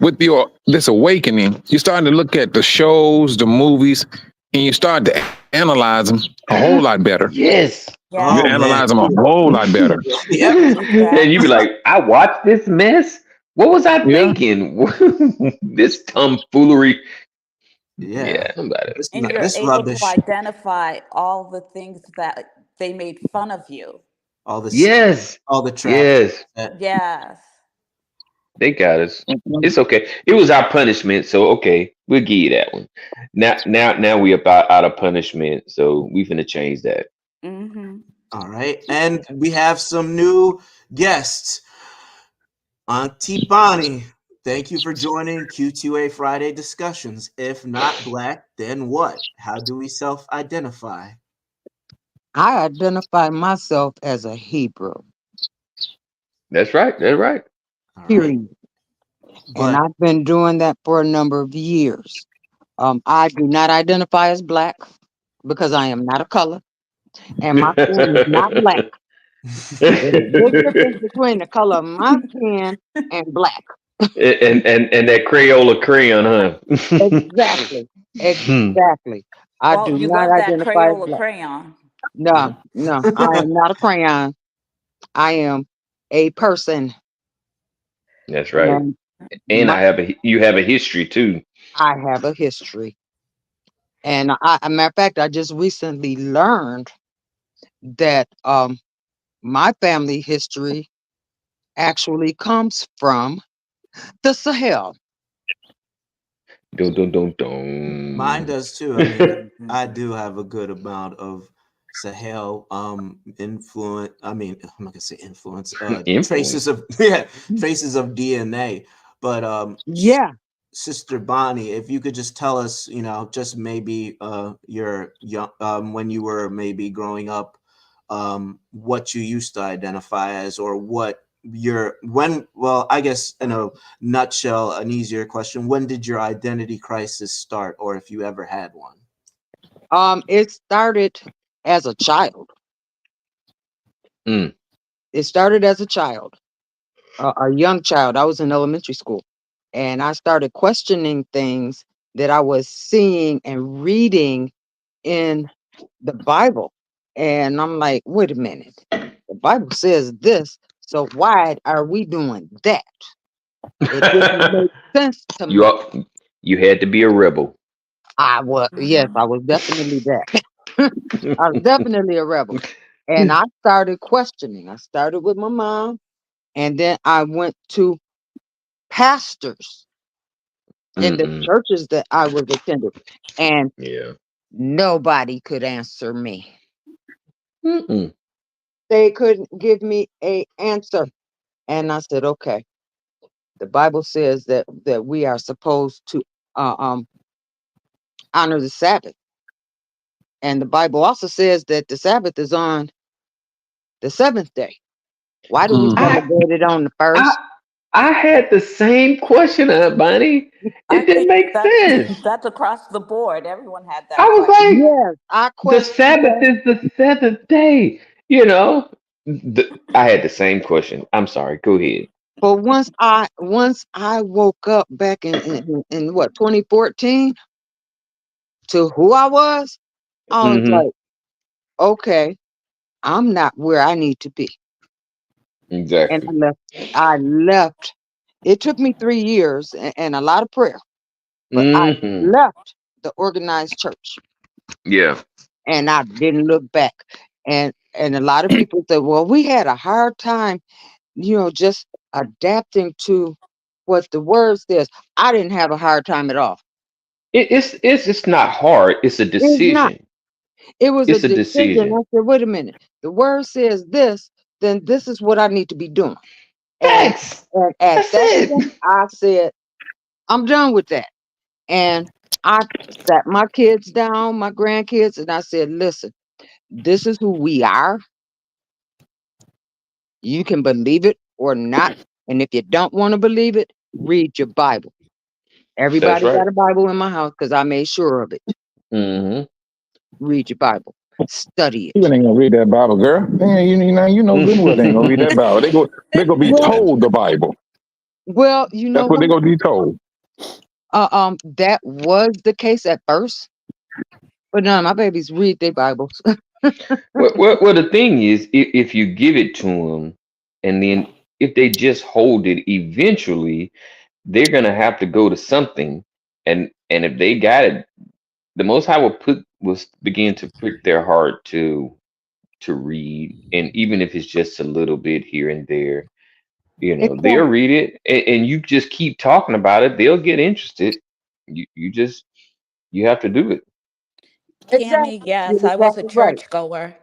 with your this awakening, you're starting to look at the shows, the movies, and you start to analyze them a whole lot better. Yes. You Oh Yes, man. analyze them a whole lot better. Yep. And you be exactly. like, I watched this mess. What was I Yeah. thinking? This tomfoolery. Yeah. Yeah, about it. And Yeah. you're This able to rubbish. identify all the things that they made fun of you. All this. Yes. All the trash. Yes. That, Yes. They got us. Mhm. It's okay. It was our punishment, so okay, we'll give you that one. Now we about out of punishment, so we finna change that. Mm-hmm. all right. And we have some new guests. Auntie Bonnie, thank you for joining Q2A Friday discussions. If not black, then what? How do we self identify? I identify myself as a Hebrew, That's right. That's right. All right. period. And But I've been doing that for a number of years. I do not identify as black because I am not a color and my skin is not black. There's a big difference between the color of my skin and black. And that Crayola crayon, huh? Exactly. Hmm. Exactly. I Well, do you not love that identify as Crayola black. crayon. yeah. No, no, I am not a crayon. I am a person. That's right. And And my, you have a history too. I have a history. And a matter of fact, I just recently learned that my family history actually comes from the Sahel. Dun dun dun Mine dun. does too. I mean, I do have a good amount of Sahel influence. I mean, I'm not gonna say influence. Traces Influence. of yeah, traces of DNA. But Yeah. Sister Bonnie, if you could just tell us, just maybe your young when you were maybe growing up, what you used to identify as, or what your when. Well, I guess in a nutshell, an easier question: when did your identity crisis start, or if you ever had one? It started as a child. Mm. It started as a child, a young child. I was in elementary school, and I started questioning things that I was seeing and reading in the Bible. And I'm like, wait a minute. The Bible says this, so why are we doing that? It didn't make sense to you me. are, you had to be a rebel. I was, yes, Mm-hmm. I was definitely that. I was definitely a rebel. And I started questioning. I started with my mom, and then I went to pastors in the Mm-mm. churches that I was attending, and Yeah. nobody could answer me. Mm-mm. They couldn't give me a answer. And I said, okay, the Bible says that we are supposed to uh, um, honor the Sabbath. And the Bible also says that the Sabbath is on the seventh day. Why do we Mhm. I celebrate it on the I first? I had the same question, Aunt Bonnie. I It didn't think make that's sense. that's across the board. Everyone had I that was question. like, Yes, I the questioned Sabbath that. is the seventh day. You know, I had the same question. I'm sorry. Go ahead. But once I woke up back in what 2014 to who I was Hmm. like, okay, I'm not where I need to be. And Exactly. I left. It took me 3 years and a lot of prayer, but I Hmm. left the organized church Yeah. and I didn't look back. And a lot of people said, well, we had a hard time, just adapting to what the word says. I didn't have a hard time at all. It's not hard. It's a It's not. decision. It was a It's a decision. decision. I said, wait a minute. The word says this, then this is what I need to be doing. And, Facts. and at That's that it. point, I said, I'm done with that. And I sat my kids down, my grandkids, and I said, listen, this is who we are. You can believe it or not. And if you don't want to believe it, read your Bible. That's Everybody right. got a Bible in my house because I made sure of it. Hmm. Read your Bible, study You it. ain't gonna read that Bible, girl. Yeah, you know good and well they ain't gonna read that Bible. They gonna be Well, told the Bible. well, you know That's what what? they gonna be told. That was the case at first, But none of my babies read their Bibles. Well, the thing is, if you give it to them, and then if they just hold it, eventually they're gonna have to go to something, and if they got it, the Most High will begin to prick their heart to read, and even if it's just a little bit here and there, they'll Exactly. read it, and you just keep talking about it, they'll get interested. You just you have to do it. Cammy, Exactly. yes, You're I was a exactly right. churchgoer.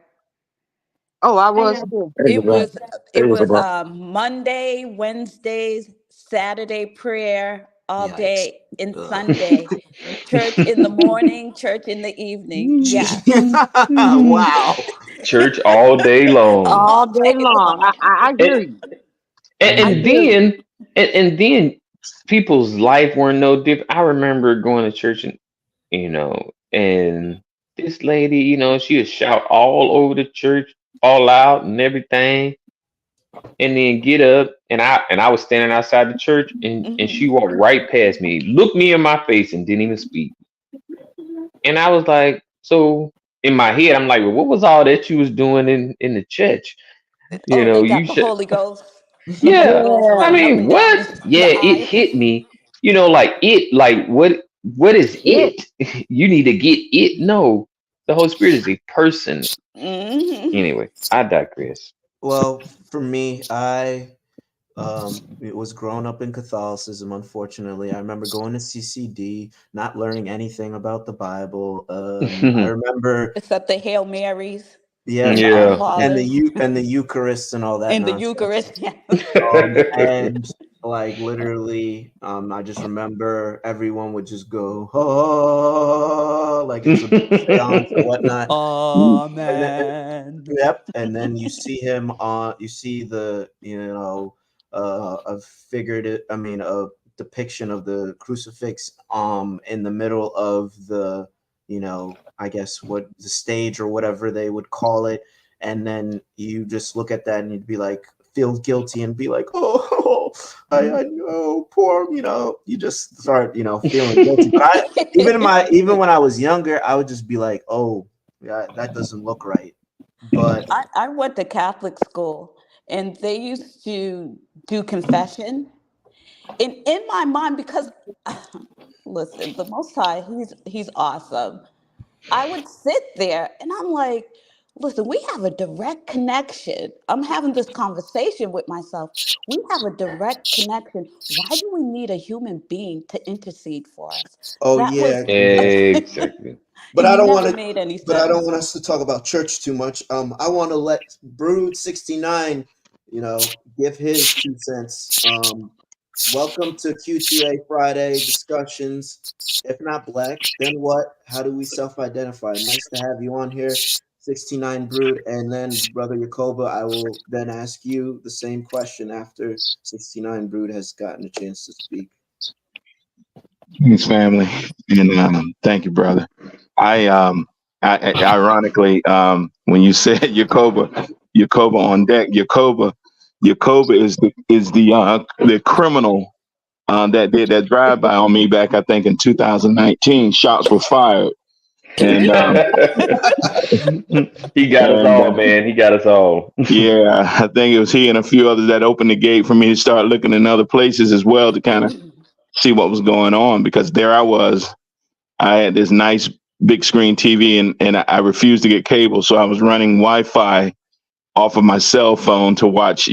Oh, I was too. There you go, It bro. was There it you go, was bro. Monday, Wednesdays, Saturday prayer all Yikes. day, and Ugh. Sunday church in the morning, church in the evening. Yes, Wow. Church all day long. all All day day long. long. I and, hear you. and, I and Mm. hear you. then and then people's life were no different. I remember going to church, and this lady, she would shout all over the church, all out and everything, and then get up, and I was standing outside the church, and she Mhm. walked right past me, looked me in my face, and didn't even speak. And I was like, so in my head, I'm like, well, what was all that you was doing in the church? Oh, they You got the should, Holy Ghost. The Holy yeah. Ghost I Yeah. running up mean, and down what? Yeah, the it aisles. hit me. Like what is It. it? You need to get it. No, the Holy Spirit is a person. Hmm. Anyway, I digress. Well, for me, it was growing up in Catholicism, unfortunately. I remember going to CCD, not learning anything about the Bible. I remember, Except the Hail Marys and yes, the Our Yeah. and Fathers the Eucharist and all that and the nonsense. Eucharist. Yes. And like literally, I just remember everyone would just go, oh, like it's a seance or whatnot. And then, Amen. yep, and then you see him on. You see the a figurative. I mean, a depiction of the crucifix in the middle of the I guess what the stage or whatever they would call it, and then you just look at that and you'd be like feel guilty and be like, oh, I know, poor, you just start feeling guilty. But I even when I was younger, I would just be like, oh, yeah, that doesn't look right. But I went to Catholic school and they used to do confession. And in my mind, because listen, the Most High, he's awesome. I would sit there and I'm like, listen, we have a direct connection. I'm having this conversation with myself. We have a direct connection. Why do we need a human being to intercede for us? oh That yeah, was, Exactly. but it I don't never want to. made any But I don't sense. want us to talk about church too much. I want to let Brood 69, give his 2 cents. Welcome to Q2A Friday discussions. If not black, then what? How do we self-identify? Nice to have you on here, 69 Brood, and then Brother Yakoba. I will then ask you the same question after 69 Brood has gotten a chance to speak. His family, and thank you, brother. Ironically, when you said Yakoba on deck, Yakoba is the criminal that did that drive by on me back, I think, in 2019. Shots were fired, and He got us and all, man. He got us all. yeah, I think it was he and a few others that opened the gate for me to start looking in other places as well to kind of see what was going on, because there I was. I had this nice big screen TV, and I refused to get cable. So I was running Wi-Fi off of my cell phone to watch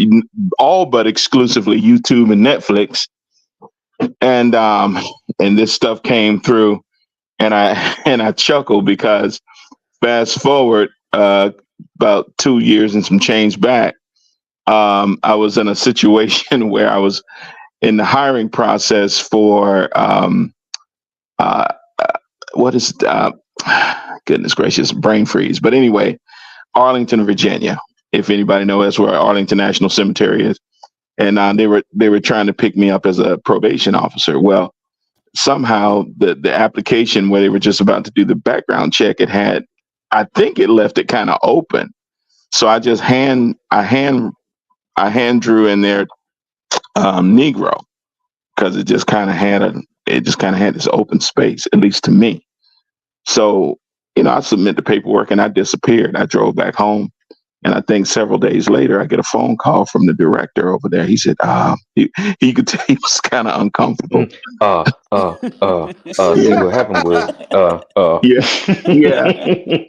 all but exclusively YouTube and Netflix. And this stuff came through, and I and I chuckled because fast forward about 2 years and some change back, I was in a situation where I was in the hiring process for uh, what is goodness gracious, brain freeze. But anyway, Arlington, Virginia. If anybody knows, that's where Arlington National Cemetery is. And they were trying to pick me up as a probation officer. Well, somehow the application where they were just about to do the background check, I think it left it kind of open. So I hand drew in there Negro, because it just kind of had this open space, at least to me. So I submit the paperwork and I disappeared. I drove back home. And I think several days later, I get a phone call from the director over there. He said, he could tell he was kind of uncomfortable. Mm. See what happened was, Yeah, yeah.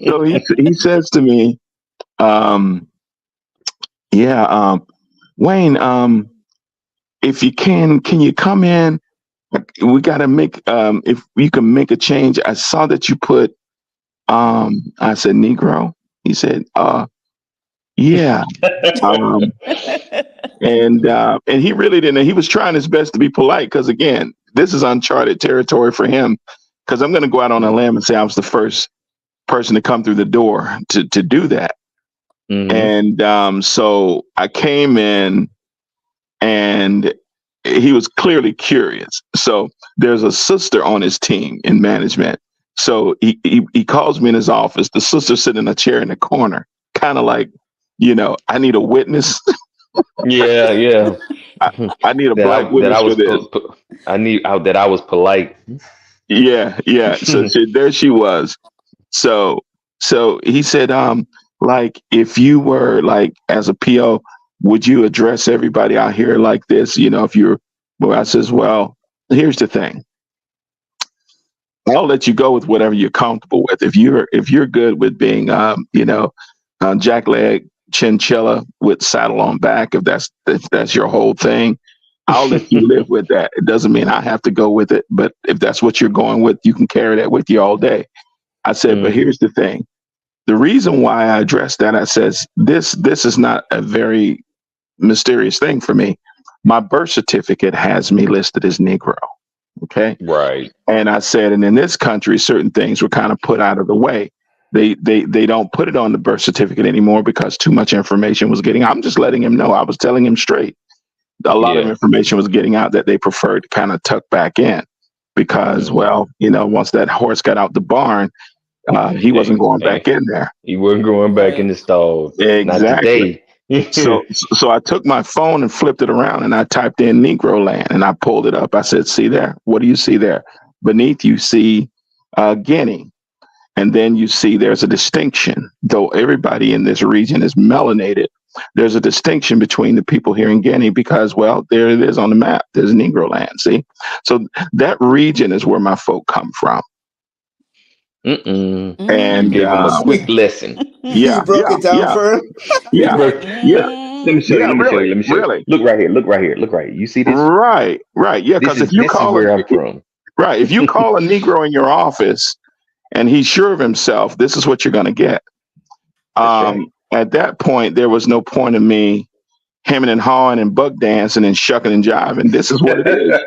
So he says to me, um, yeah, Wayne, if you can you come in? We got to make, if you can make a change. I saw that you put, I said, Negro. He said, yeah. Um, and he really didn't. He was trying his best to be polite because, again, this is uncharted territory for him. Because I'm going to go out on a limb and say I was the first person to come through the door to do that. Mhm. And so I came in, and he was clearly curious. So there's a sister on his team in management. So he calls me in his office. The sister sitting in a chair in the corner, kind of like, I need a witness. Yeah, yeah. I, I need a that black I that witness I for was this. that I was polite. Yeah, yeah. So there she was. So he said, like, if you were like as a PO, would you address everybody out here like this? If you're, well, I says, well, here's the thing. I'll let you go with whatever you're comfortable with. If you're good with being, jack leg chinchilla with saddle on back, if that's your whole thing, I'll let you live with that. It doesn't mean I have to go with it, but if that's what you're going with, you can carry that with you all day. I said, but Mhm. here's the thing. The reason why I addressed that, I says, this is not a very mysterious thing for me. My birth certificate has me listed as Negro. Okay. Right. And I said, and in this country, certain things were kind of put out of the way. They don't put it on the birth certificate anymore because too much information was getting. I'm just letting him know. I was telling him straight. A lot of Yeah. information was getting out that they preferred to kind of tuck back in because, Mhm. well, once that horse got out the barn, he wasn't Hey, going back hey, in there. he wasn't going back in Right. the stall. Not Exactly. today. So I took my phone and flipped it around and I typed in Negro land and I pulled it up. I said, see there? What do you see there? Beneath you see Guinea. And then you see there's a distinction, though everybody in this region is melanated. There's a distinction between the people here in Guinea because, well, there it is on the map. There's Negro land. See? So that region is where my folk come from. Mm-mm. You And gave him a Mm. quick lesson. yeah, You broke yeah, it down yeah, for him. You yeah, Like, broke. yeah, Let me show you. yeah, Let me show you. really, Let me show you. really. Look right here. Look right here. Look right here. You see this? Right, right. Yeah, because if you This is call where I'm from. right, if you call a Negro in your office and he's sure of himself, this is what you're going to get. That's right. At that point, there was no point in me hemming and hawing and buck dancing and shucking and jiving. This is what it is.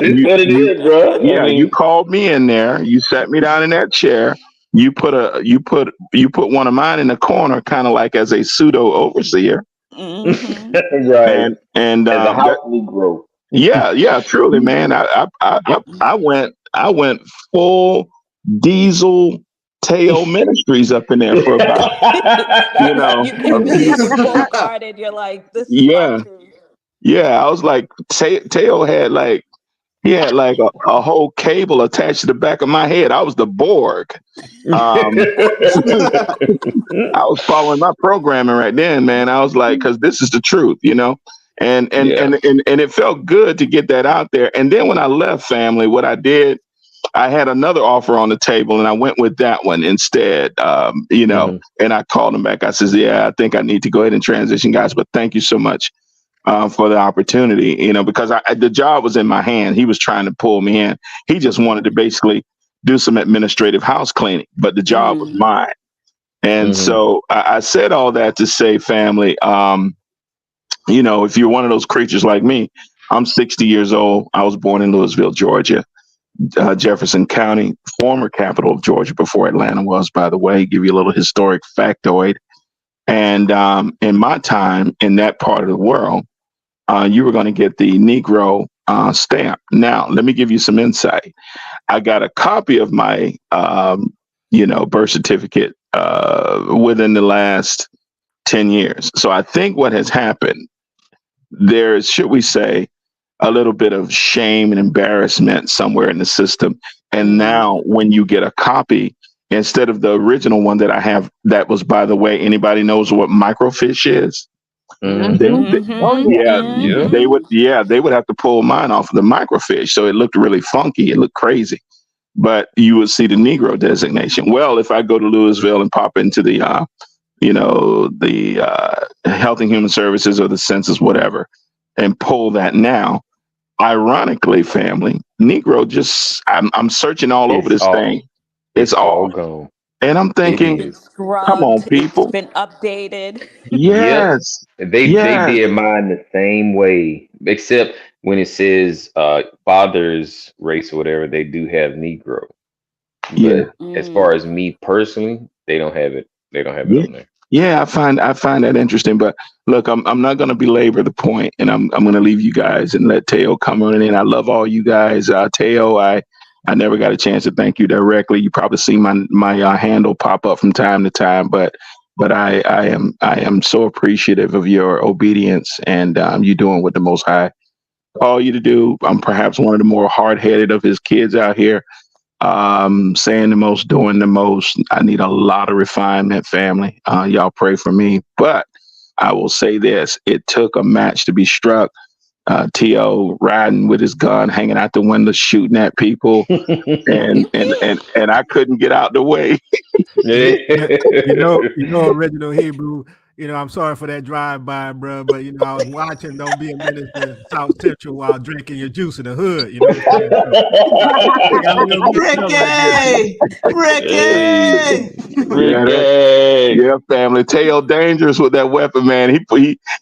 It's what it is, bro. I Yeah, you mean, called me in there. You sat me down in that chair. You put one of mine in the corner, kind of like as a pseudo overseer, mm-hmm. right. and As a that house Negro. yeah, yeah, truly, man. I went full diesel tail ministries up in there for about You a came in few. full guarded. You're like, this is my Yeah, truth. yeah. I was like, tail had like he had like a whole cable attached to the back of my head. I was the Borg. Um, I was following my programming right then, man. I was like, because this is the truth. And and Yeah. and and it felt good to get that out there. And then when I left family, what I did, I had another offer on the table, and I went with that one instead. Hmm. And I called him back. I says, "Yeah, I think I need to go ahead and transition, guys. But thank you so much for the opportunity. Because the job was in my hand. He was trying to pull me in. He just wanted to basically do some administrative house cleaning, but the job was Mm. mine. And Hmm. so I said all that to say, family, if you're one of those creatures like me, I'm 60 years old. I was born in Louisville, Georgia, Jefferson County, former capital of Georgia before Atlanta was, by the way. Give you a little historic factoid. And in my time in that part of the world, you were going to get the Negro stamp. Now, let me give you some insight. I got a copy of my, birth certificate within the last 10 years. So I think what has happened, there's, should we say, a little bit of shame and embarrassment somewhere in the system. And Mm. now when you get a copy, instead of the original one that I have. That was, by the way, anybody knows what microfiche is? They, Mhm. they Oh Mm-hmm. yeah. yeah, Yeah. they would have to pull mine off of the microfiche, so it looked really funky. It looked crazy, but you would see the Negro designation. Well, if I go to Louisville and pop into the Health and Human Services or the Census, whatever, and pull that now, ironically, family, Negro just I'm searching all over It's this thing. all It's it's all off. gone. And I'm It It's thinking, been is. come on, scrubbed. It's people. been updated. Yep. Yes. They Yes. did mine the same way, except when it says father's race or whatever, they do have Negro. Yeah. But as far as Mm. me personally, they don't have it. They don't have it Yeah. on there. Yeah, I find that interesting. But look, I'm not gonna belabor the point, and I'm gonna leave you guys and let Teo come on in. I love all you guys. Teo, I never got a chance to thank you directly. You probably see my handle pop up from time to time, but I am so appreciative of your obedience and you doing what the Most High call you to do. I'm perhaps one of the more hard headed of his kids out here, saying the most, doing the most. I need a lot of refinement, family. Y'all pray for me. But I will say this: it took a match to be struck. T.O. riding with his gun, hanging out the window, shooting at people, and Pew and pew. and and I couldn't get out the way. Yeah, original Hebrew. I'm sorry for that drive by, bro, but I was watching Don't Be a Menace to South Central while drinking your juice in the hood. You know what I'm saying? So I got a little mixed up right there. Ricky, Hey, Ricky. Yeah, Ricky. yeah, family. Tail dangerous with that weapon, man.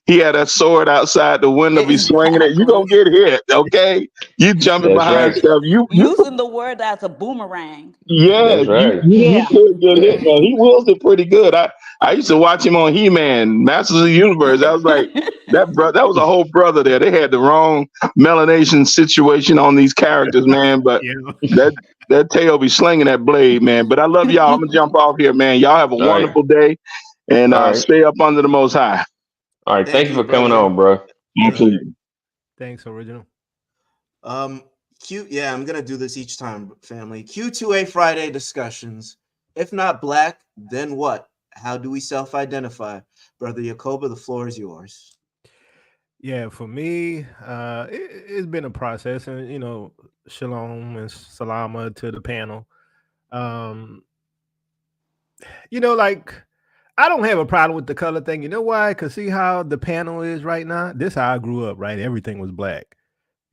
He had that sword outside the window, be swinging it. You gonna Exactly. get hit, okay? You jumping That's behind right. stuff. You Using the word as a boomerang. yeah, That's you right. you Yeah. you could get hit, man. He wields it pretty good. I used to watch him on He-Man, Masters of the Universe. I was like, that was a whole brother there. They had the wrong melanation situation on these characters, man. But Yeah. that that tail be slinging that blade, man. But I love y'all. I'm gonna jump off here, man. Y'all have a All right. wonderful day, and All right. stay up under the Most High. All right. Thank Thank you you, for coming brother. on, bro. Thank you. Absolutely. Thanks, original. Um, yeah, I'm gonna do this each time, family. Q2A Friday discussions. If not black, then what? How do we self-identify? Brother Yakoba, the floor is yours. Yeah, for me, it's been a process, and shalom and salama to the panel. Um, like I don't have a problem with the color thing. You know why? Because see how the panel is right now. This how I grew up. Right, everything was black.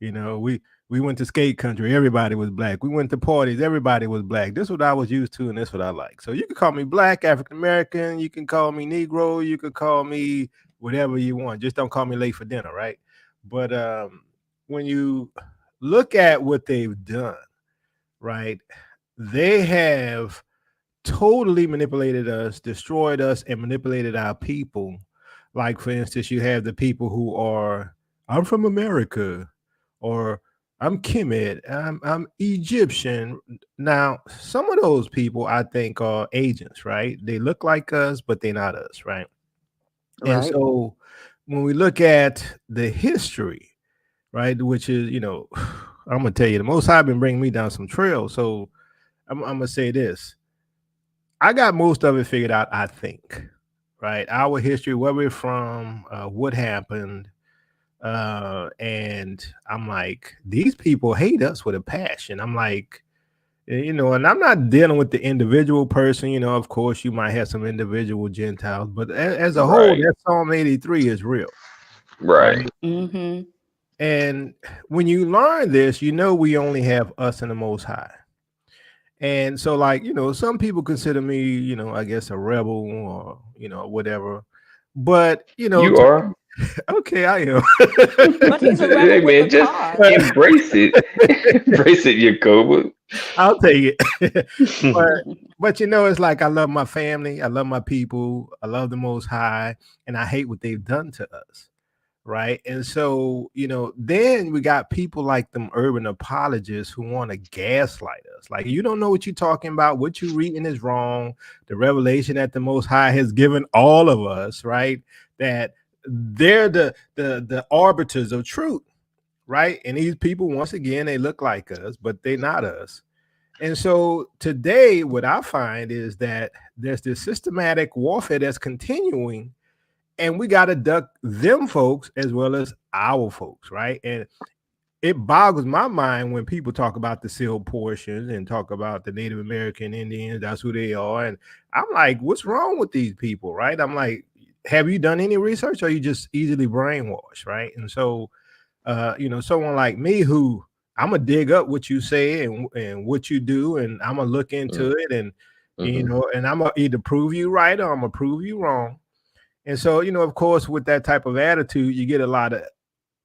We went to skate country. Everybody was black. We went to parties. Everybody was black. This is what I was used to, and this is what I like. So you can call me black, African American. You can call me Negro. You could call me whatever you want. Just don't call me late for dinner, right? But when you look at what they've done, right, they have totally manipulated us, destroyed us, and manipulated our people. Like, for instance, you have the people who are, I'm from America, or I'm Kemet, I'm Egyptian. Now, some of those people I think are agents, right? They look like us, but they're not us, right? And Right. so when we look at the history, right, which is, I'm gonna tell you, the Most High been bringing me down some trails. So I'm gonna say this. I got most of it figured out, I think. Right, our history, where we're from, what happened, and I'm like, these people hate us with a passion. I'm like, and I'm not dealing with the individual person. Of course, you might have some individual Gentiles, but as a whole, Right. that Psalm 83 is real, right? Right. Mm-hmm. And when you learn this, we only have us and the Most High. And so, like, some people consider me, I guess a rebel or, whatever. But, You are. okay, I am. But he's a Hey rebel with a man, just cause. But embrace it. Embrace it, Jacoba. I'll take it. but it's like I love my family, I love my people, I love the Most High, and I hate what they've done to us. Right. And so, then we got people like them urban apologists who want to gaslight us. Like, you don't know what you're talking about. What you're reading is wrong. The revelation that the Most High has given all of us, right? That they're the arbiters of truth, right? And these people, once again, they look like us, but they're not us. And so today, what I find is that there's this systematic warfare that's continuing, and we got to duck them folks as well as our folks, right? And it boggles my mind when people talk about the sealed portions and talk about the Native American Indians. That's who they are. And I'm like, what's wrong with these people, right? I'm like, have you done any research, or are you just easily brainwashed, right? And so, someone like me who I'm gonna dig up what you say and what you do, and I'm gonna look into it, and and I'm gonna either prove you right or I'm gonna prove you wrong. And so, of course, with that type of attitude, you get a lot of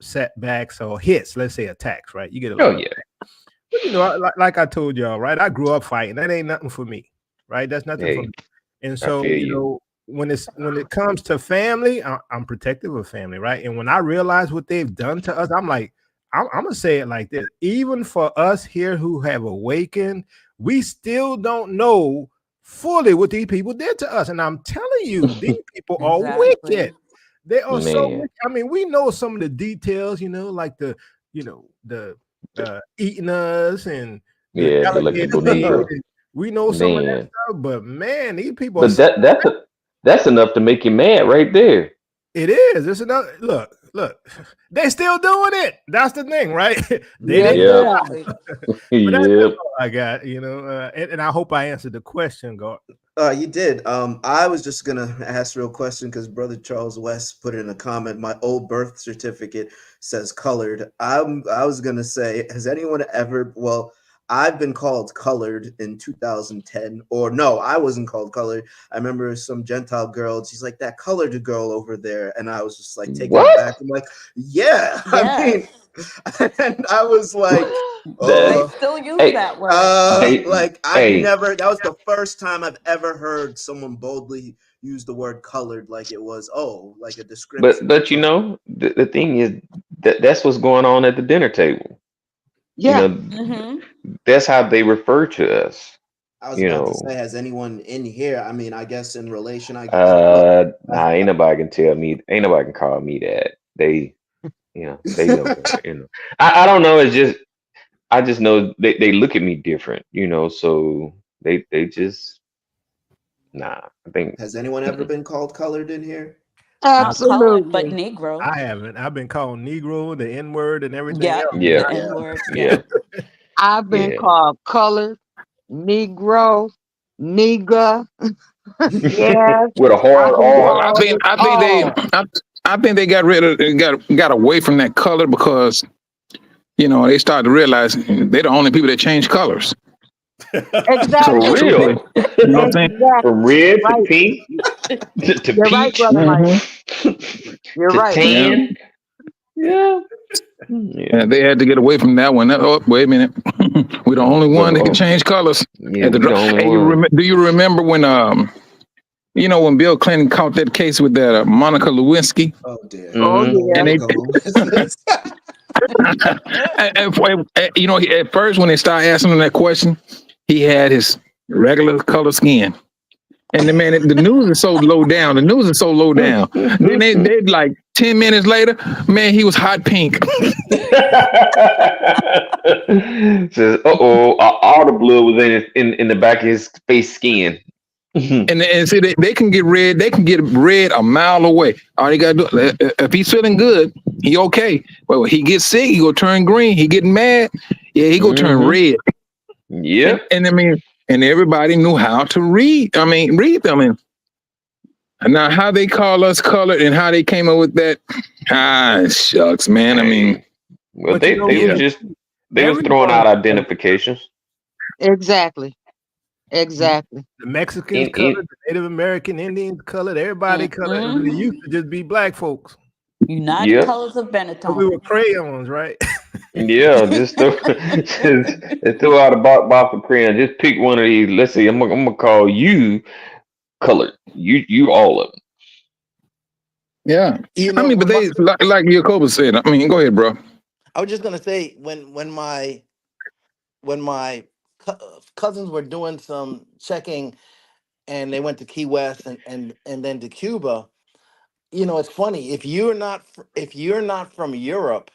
setbacks or hits, let's say attacks, right? You get a lot of, but like I told y'all, right? I grew up fighting. That ain't nothing for me, right? That's nothing for me. And I so, feel you. when it comes to family, I'm protective of family, right? And when I realize what they've done to us, I'm like, I'm gonna say it like this: even for us here who have awakened, we still don't know fully what these people did to us. And I'm telling you, these people are Exactly. wicked. They are so Man. wicked. I mean, we know some of the details, like the eating us and the Yeah, the alligator electrical head. needle. And we know some of that Man. stuff, but man, these people are But so. that's enough to make you mad right there. It is. It's another look. They still doing it. That's the thing, right? They Yes, didn't. they Yep. are. Exactly. But that's Yep. all I got. And I hope I answered the question, God. You did. I was just gonna ask a real question because Brother Charles West put in a comment. My old birth certificate says colored. I was gonna say, has anyone ever? Well, I've been called colored in 2010, or no, I wasn't called colored. I remember some Gentile girl. She's like that colored girl over there, and I was just like taken What? aback. I'm like, yeah. I mean, Yes. and I was like, They That still use hey that word. they like I've hey never. That was the first time I've ever heard someone boldly use the word colored, like it was like a but description of something. the thing is that's what's going on at the dinner table. You Yeah. know, Mm-hmm. that's how they refer to us. I was You about to know, say, has anyone in here? I mean, I guess in relation, I don't know. nah, ain't nobody can tell me, ain't nobody can call me that. They know better. I don't know. I just know they look at me different. So they just nah. I think. Has anyone ever Mm-mm. been called colored in here? Not colored, but Absolutely. Negro. I haven't. I've been called Negro, the N word, and everything Yep. else. Yeah, The N Yeah. word. yeah, Yep. I've been yeah. called colored, Negro, nigga. Yes, With a I've hard been R. Well, called it all. I think they got rid of got away from that color because they started to realize they're the only people that change colors. So For Exactly. truthfully, real. you know what I'm saying? From Exactly. red You're to right. pink to You're right, peach brother Mike. Hmm. You're to right. Yeah, tan. Yeah. Yeah. and they had to get away from that one. Oh, wait a minute, we're the only one that can Well, change colors. yeah, At the we the only hey, one. do you remember when when Bill Clinton caught that case with that Monica Lewinsky, Oh dear. Oh Hmm. yeah. and they Go home business. at first when they started asking him that question, he had his regular color skin. And the news is so low down. The news is so low down. Then they like 10 minutes later, man, he was hot pink. Says, all the blood was in the back of his face skin. And see, they can get red. They can get red a mile away. All they gotta do, if he's feeling good, he okay. Well, he gets sick, he go turn green. He getting mad, yeah, he go turn Hmm. red. Yep. And I mean, and everybody knew how to read. I mean, read them. And now how they call us colored and how they came up with that. Shucks, man. I mean, Hey, well, But they was yeah. just they was throwing everyone, out identifications. Exactly. Exactly. the Mexicans In colored, the Native American Indians colored, everybody colored. And it used Mm-hmm. to just be black folks. United Yep. Colors of So we Benetton. were crayons, right? Yeah, just throw out a box of crayon. Just pick one of these. Let's see. I'm gonna call you colored. You all of them. Yeah. You I know, mean, but when my they like Jacoba said. I mean, go ahead, bro. I was just gonna say when my cousins were doing some checking and they went to Key West and then to Cuba. It's funny if you're not from Europe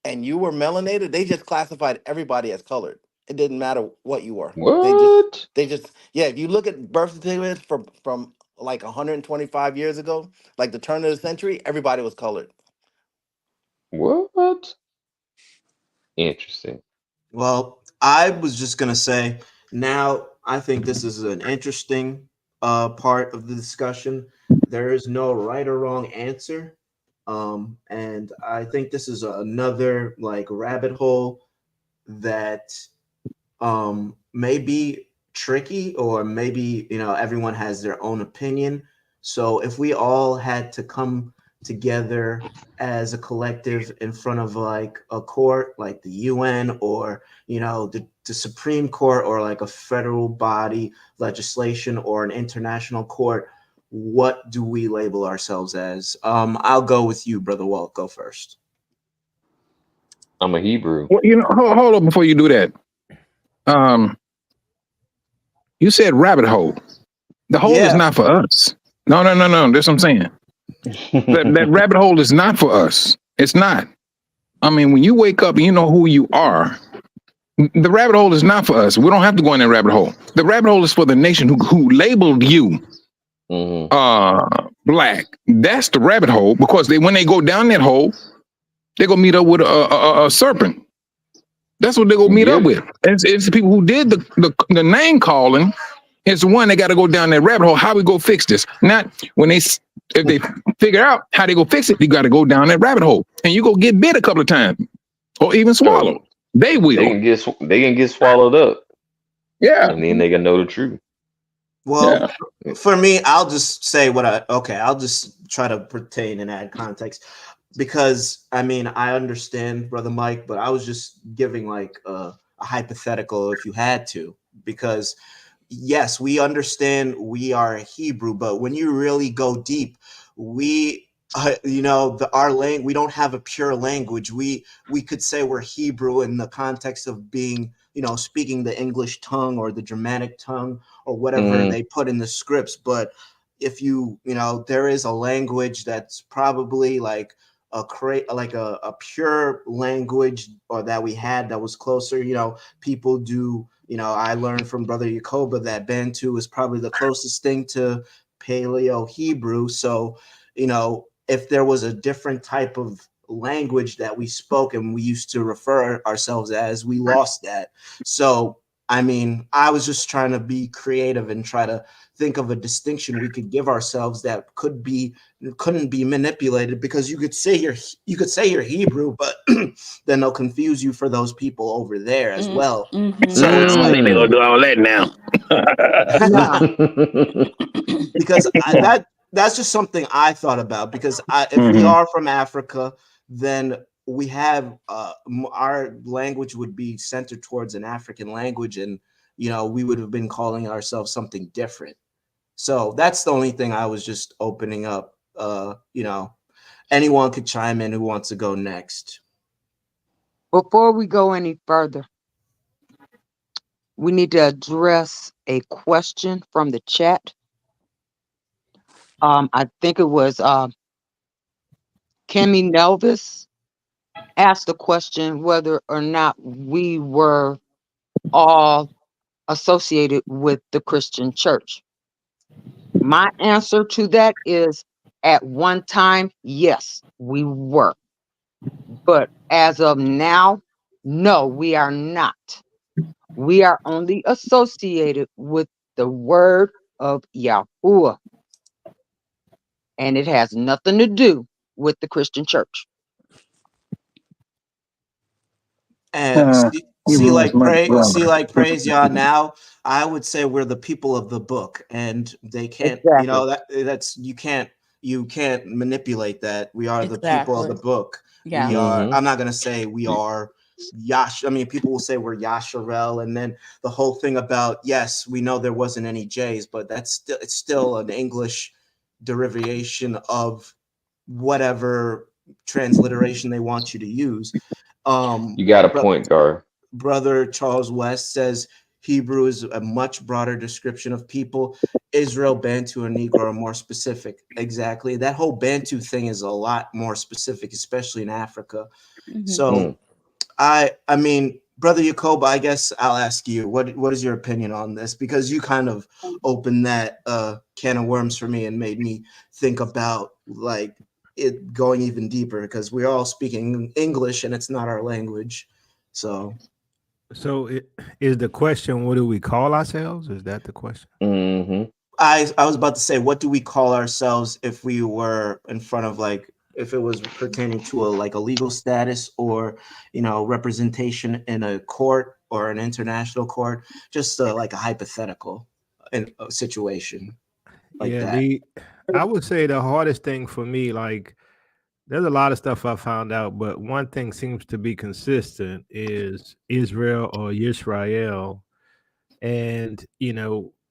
and you were melanated, they just classified everybody as colored. It didn't matter what you were. What? They just yeah. If you look at birth certificates from like 125 years ago, like the turn of the century, everybody was colored. What? Interesting. Well, I was just gonna say now I think this is an interesting part of the discussion. There is no right or wrong answer. And I think this is another like rabbit hole that may be tricky, or maybe everyone has their own opinion. So if we all had to come together as a collective in front of like a court like the UN, or the Supreme Court, or like a federal body legislation, or an international court, what do we label ourselves as? I'll go with you, brother Walt. Go first. I'm a Hebrew. Well, hold up before you do that. Um, you said rabbit hole. The hole is Yeah. not for us. No, no, no, no. That's what I'm saying. That rabbit hole is not for us. It's not. I mean, when you wake up and you know who you are, the rabbit hole is not for us. We don't have to go in that rabbit hole. The rabbit hole is for the nation who labeled you Mhm. black. That's the rabbit hole, because when they go down that hole, they're gonna meet up with a serpent. That's what they're gonna meet up Yeah. with. It's the people who did the name calling. It's the one that got to go down that rabbit hole. How we go fix this? Not when if they figure out how they go fix it, you got to go down that rabbit hole, and you go get bit a couple of times, or even swallowed. They They will. can get swallowed up, Yeah, and then they can know the truth. Well, yeah. for me, I'll just say I'll just try to pertain and add context, because I mean, I understand, Brother Mike, but I was just giving like a hypothetical if you had to, because yes, we understand we are a Hebrew, but when you really go deep, we our language, we don't have a pure language. We could say we're Hebrew in the context of being, speaking the English tongue or the Germanic tongue, or whatever Mm. they put in the scripts. But if there is a language that's probably like a pure language, or that we had that was closer. People do. I learned from Brother Yakoba that Bantu is probably the closest thing to Paleo Hebrew. So, if there was a different type of language that we spoke and we used to refer ourselves as, we lost that. So, I mean, I was just trying to be creative and try to think of a distinction we could give ourselves that couldn't be manipulated, because you could say you're Hebrew, but then they'll confuse you for those people over there as well. Mm-hmm. So I it's don't like, think they're gonna do all that now. Yeah. because that's just something I thought about, because if we Mhm. are from Africa, then we have our language would be centered towards an African language, and we would have been calling ourselves something different. So that's the only thing I was just opening up. Anyone could chime in who wants to go next. Before we go any further, we need to address a question from the chat. I think it was Kemi Nelvis asked the question whether or not we were all associated with the Christian church. My answer to that is, at one time, yes, we were. But as of now, no, we are not. We are only associated with the word of Yahuwah, and it has nothing to do with the Christian church. And see, Hebrew is like much broader. praise Yah. Now I would say we're the people of the book, and they can't, Exactly. that's you can't manipulate that. We are the people of the Exactly. book. We Yeah. are. Mhm. I'm not gonna say we are Yash. I mean, people will say we're Yasharel, and then the whole thing about, yes, we know there wasn't any J's, but it's still an English derivation of whatever transliteration they want you to use. You got a But point, Gar. Brother Charles West says Hebrew is a much broader description of people. Israel, Bantu, and Negro are more specific. Exactly. That whole Bantu thing is a lot more specific, especially in Africa. Mm-hmm. So Mm. I mean, Brother Jacob, I guess I'll ask you, what is your opinion on this? Because you kind of opened that can of worms for me and made me think about like it going even deeper, because we're all speaking English and it's not our language. So is the question, what do we call ourselves? Is that the question? Mm-hmm. I was about to say, what do we call ourselves if we were in front of, like, if it was pertaining to a legal status, or representation in a court or an international court, just like a hypothetical situation like Yeah, that. I would say the hardest thing for me, like, there's a lot of stuff I found out, but one thing seems to be consistent is Israel or Yisrael. And,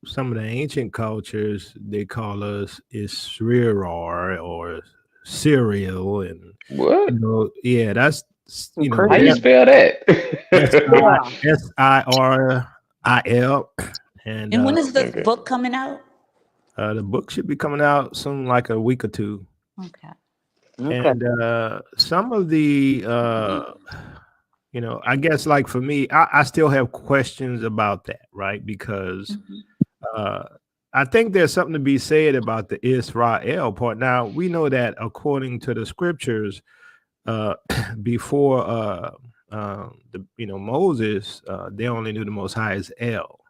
some of the ancient cultures, they call us Israel or Syrial. And, What? yeah, that's, How you Crazy. spell that? Yeah. Siril. And And when is this Okay. book coming out? the book should be coming out soon, like a week or two. Okay. Okay. And some of the I guess, like, for me, I still have questions about that, right? Because I think there's something to be said about the Israel part. Now, we know that according to the scriptures, before Moses, they only knew the Most High as El,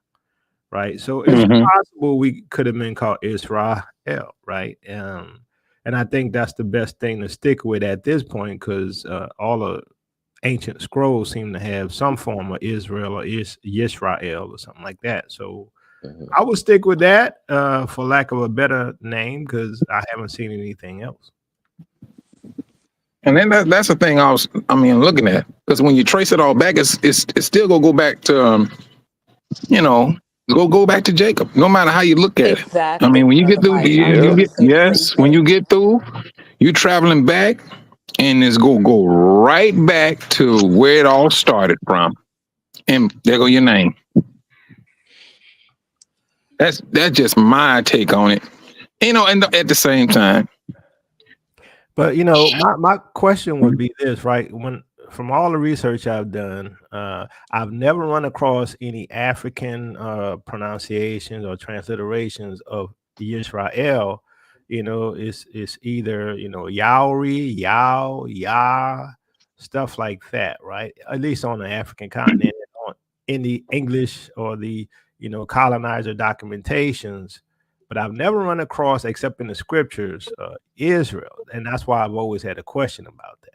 right? So it's Mhm. possible we could have been called Israel, right? And I think that's the best thing to stick with at this point, because all the ancient scrolls seem to have some form of Israel or Yisrael or something like that. So Mhm. I would stick with that for lack of a better name, because I haven't seen anything else. And then that's the thing looking at, because when you trace it all back, it's still gonna go back to go back to Jacob, no matter how you look at it. I Exactly. mean, when you get Brother through, Mike. I was Yeah. going to say the same when you thing. get through, you traveling back, and it's go right back to where it all started from, and there go your name. That's just my take on it. And at the same time, But my question would be this, right? When From all the research I've done, I've never run across any African pronunciations or transliterations of Yisrael. It's either Yauri, Yao, Ya, stuff like that, right? At least on the African continent, in the English or the colonizer documentations. But I've never run across, except in the scriptures, Israel, and that's why I've always had a question about that.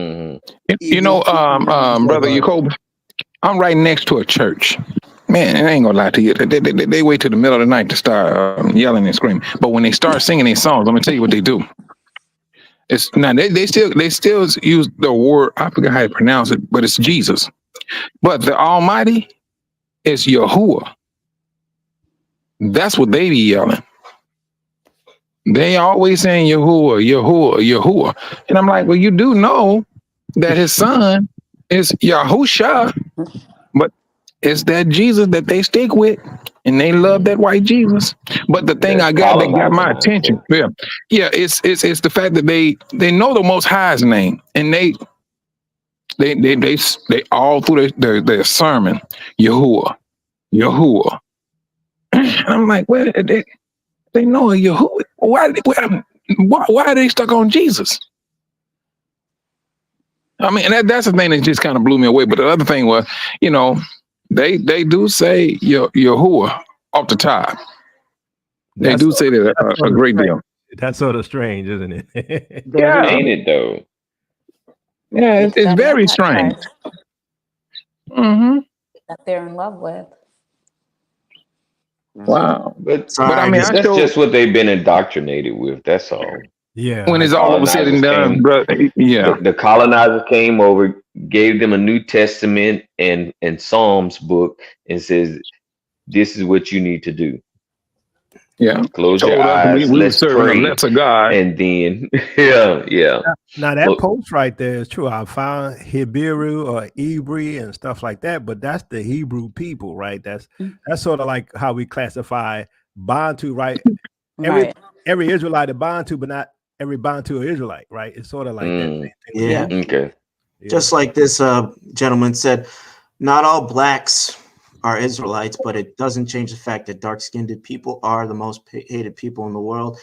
Mm-hmm. Even brother Jacob, I'm right next to a church. Man, I ain't gonna lie to you. They wait till the middle of the night to start yelling and screaming. But when they start singing these songs, let me tell you what they do. It's now they still use the word, I forget how to pronounce it, but it's Jesus. But the Almighty is Yahuwah. That's what they be yelling. They always saying Yahuwah, Yahuwah, Yahuwah. And I'm like, well, you do know that his son is Yahusha, but it's that Jesus that they stick with, and they love that white Jesus. But the thing That that got my colonizing us. attention, it's the fact that they know the Most High's name, and they all through their sermon, Yahuwah, Yahuwah. And I'm like, well, they know Yahuwah. Why are they stuck on Jesus? I mean, that's the thing that just kind of blew me away. But the other thing was, they do say Yahuwah off the top. They do say that a great deal. That's sort of strange, isn't it? Yeah, Ain't it though? yeah, It's it's that very strange. Antichrist Hmm. that they're in love with. Wow. But But I sorry, mean, this I that's still, just what they've been indoctrinated with. That's all. Yeah, when The it's all over said and colonizers done, came. bro. Yeah, The colonizers came over, gave them a New Testament and Psalms book, and says, "This is what you need to do. yeah. Close your Told us eyes. we were Let's serving a pray." lesser God. And then, yeah. now that Well, post right there is true. I found Hebrew or Hebrew and stuff like that, but that's the Hebrew people, right? That's sort of like how we classify Bantu, right? Right. Every Israelite a Bantu, but not every Bantu an Israelite, right? It's sort of like that same thing with yeah, Yeah. Hebrew. okay. Yeah. just like this gentleman said, Not all blacks are Israelites, but it doesn't change the fact that dark-skinned people are the most hated people in the world.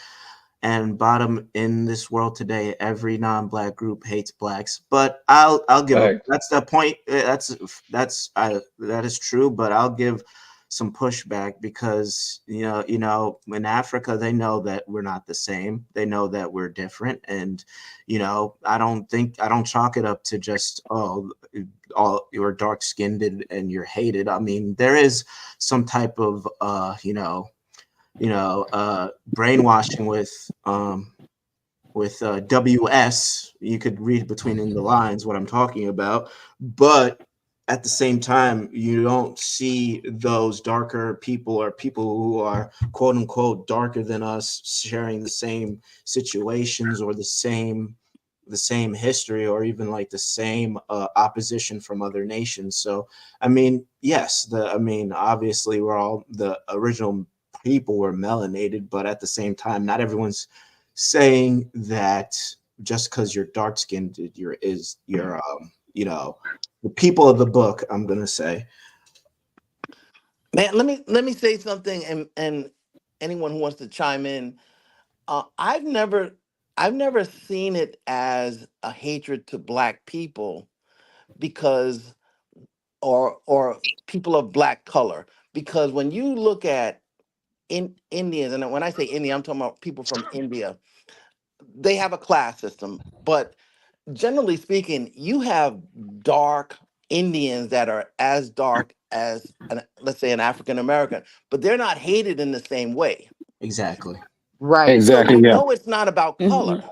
And bottom in this world today, every non-black group hates blacks. But I'll give a, Facts. that's the point. That is true. But I'll give some pushback because in Africa they know that we're not the same. They know that we're different, and I don't chalk it up to just all you're dark skinned and you're hated. I mean, there is some type of brainwashing with WS. You could read between in the lines what I'm talking about, but at the same time, you don't see those darker people or people who are quote unquote darker than us sharing the same situations or the same history or even like the same opposition from other nations. So, I mean, yes, obviously we're all the original people were melanated, but at the same time, not everyone's saying that just because you're dark skinned, you're the people of the book. I'm gonna say. Man, let me say something, and anyone who wants to chime in, I've never seen it as a hatred to black people because or people of black color, because when you look at Indians, and when I say Indian, I'm talking about people from India, they have a class system, but generally speaking, you have dark Indians that are as dark as let's say an African American, but they're not hated in the same way. Exactly. Right. So Exactly. you Yeah. know it's not about Hmm. color.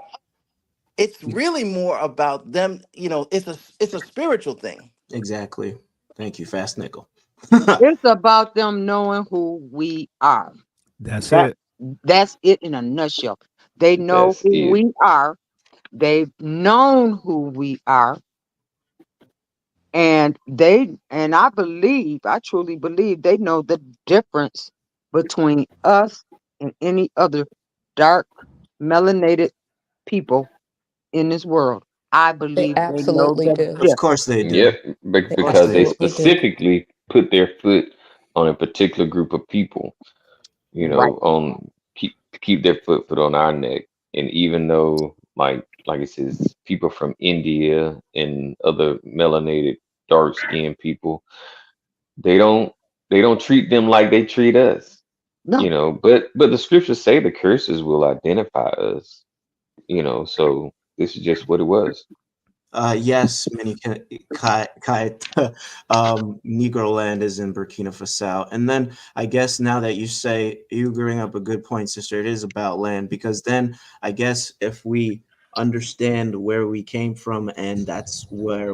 It's really more about them. It's a spiritual thing. Exactly. Thank you, Fast Nickel. It's about them knowing who we are. That's That it. that's it in a nutshell. They know That's who it. we are. They've known who we are. And I truly believe they know the difference between us and any other dark melanated people in this world. I They believe they know absolutely the do. Of difference. course they do. Yep, Of They course because they they do. absolutely do. specifically put their foot on a particular group of people, Right. on keep their foot on our neck. And even though, like it says, people from India and other melanated, dark skinned people, they don't they don't treat them like they treat us. No. But the scriptures say the curses will identify us. So this is just what it was. Yes, many Kai, Negro land is in Burkina Faso. And then I guess now that you say you bring up a good point, sister, it is about land because then I guess if we understand where we came from and that's where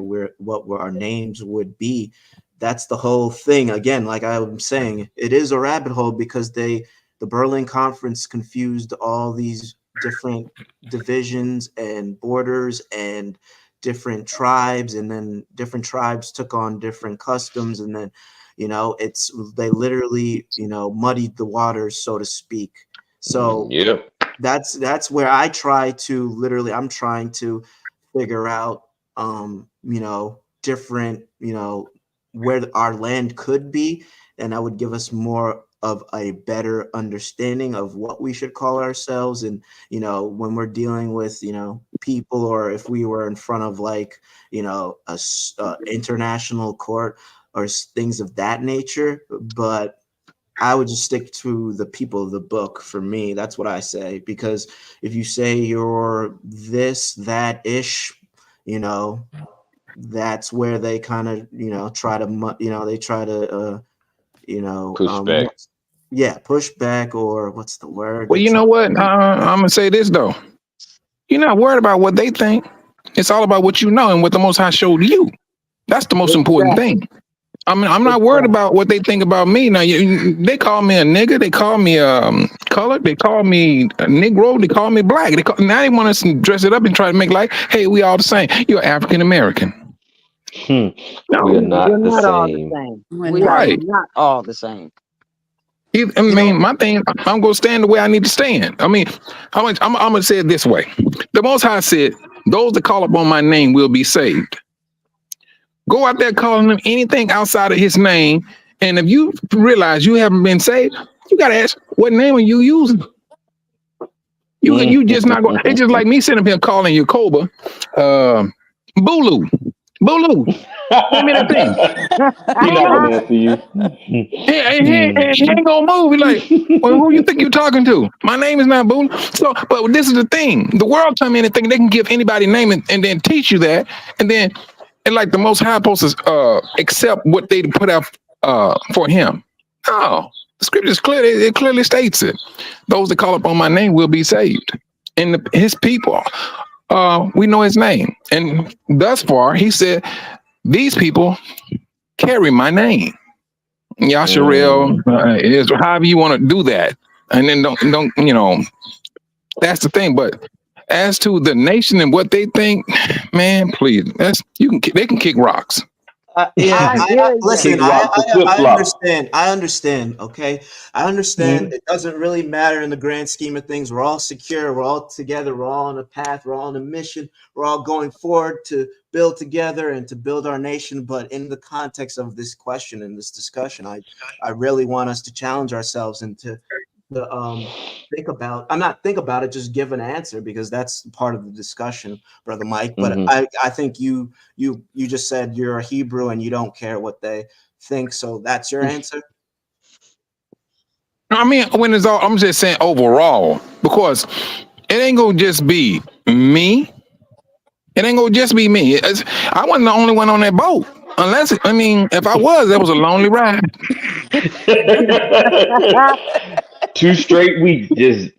our names would be, that's the whole thing. Again, like I'm saying, it is a rabbit hole because the Berlin Conference confused all these different divisions and borders and different tribes, and then different tribes took on different customs, and then it's they literally muddied the waters, so to speak. So Yep. that's where I'm trying to figure out different where our land could be, and that would give us more of a better understanding of what we should call ourselves. And when we're dealing with people, or if we were in front of like international court or things of that nature. But I would just stick to the people of the book for me. That's what I say. Because if you say you're this, that ish, you know, that's where they kind of, try to, they try to, Push back. yeah, push back, or what's the word? Well, They you try. know what? I'm gonna say this though. You're not worried about what they think. It's all about what you know and what the Most High showed you. That's the most important Exactly. thing. I mean, I'm not worried Exactly. about what they think about me. Now, they call me a nigga. They call me colored. They call me a Negro. They call me black. Now they want us to dress it up and try to make like, hey, we all the same. You're African American. Hmm. We are No, We're not the not all the same. same. We're We are not. right. not all the same. I You mean, know, my thing, I'm gonna stand the way I need to stand. I mean, I'm gonna say it this way: the Most High said, "Those that call upon my name will be saved." Go out there calling him anything outside of his name. And if you realize you haven't been saved, you got to ask, what name are you using? You just not going. It's just like me sitting up here calling you Koba, Bulu, Bulu. Name me that thing. He not gonna answer you. He ain't gonna move. He like, well, who you think you talking to? My name is not Bulu. So, but this is the thing. The world come in and think they can give anybody a name and then teach you that, and then and like the Most High supposed to accept what they put out for him. No, the scripture is clear. It clearly states it. Those that call upon my name will be saved, and his people. We know his name, and thus far, he said, these people carry my name. Yasharel is however you want to do that, and then don't that's the thing. But as to the nation and what they think, man, please, they can kick rocks. Yeah, I hear you. listen. Kick rock to flip I flop. understand. I understand. Okay, I understand. It doesn't really matter in the grand scheme of things. We're all secure. We're all together. We're all on a path. We're all on a mission. We're all going forward to build together and to build our nation. But in the context of this question and this discussion, I really want us to challenge ourselves and to think about. I'm not think about it. Just give an answer because that's part of the discussion, Brother Mike. But I think you just said you're a Hebrew and you don't care what they think. So that's your answer. I mean, when it's all, I'm just saying overall, because it ain't gonna just be me. It ain't gonna just be me. I wasn't the only one on that boat. Unless, I mean, if I was, that was a lonely ride. 2 straight weeks just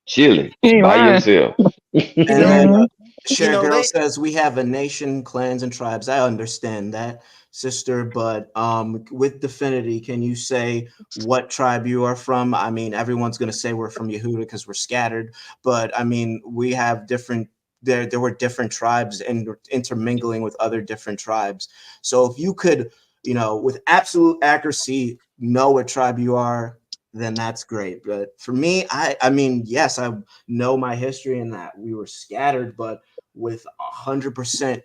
chilling by yourself. And then You Share know, Girl they says we have a nation, clans, and tribes. I understand that, sister, but with Definity, can you say what tribe you are from? I mean, everyone's gonna say we're from Yehuda because we're scattered, but I mean, we have different. There were different tribes and intermingling with other different tribes. So if you could, with absolute accuracy, know what tribe you are, then that's great. But for me, I mean, yes, I know my history in that we were scattered, but with 100%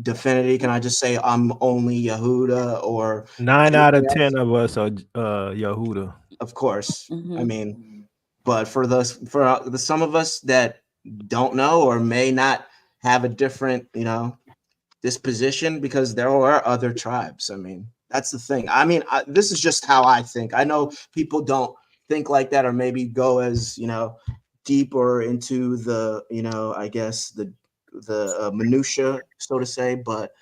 definity, can I just say I'm only Yehuda or 9 out of anything else? 10 of us are Yehuda. Of course. I mean, but for the some of us that don't know or may not have a different, disposition, because there are other tribes. I mean, that's the thing. I mean, this is just how I think. I know people don't think like that or maybe go as, deeper into the, I guess the minutia, so to say, but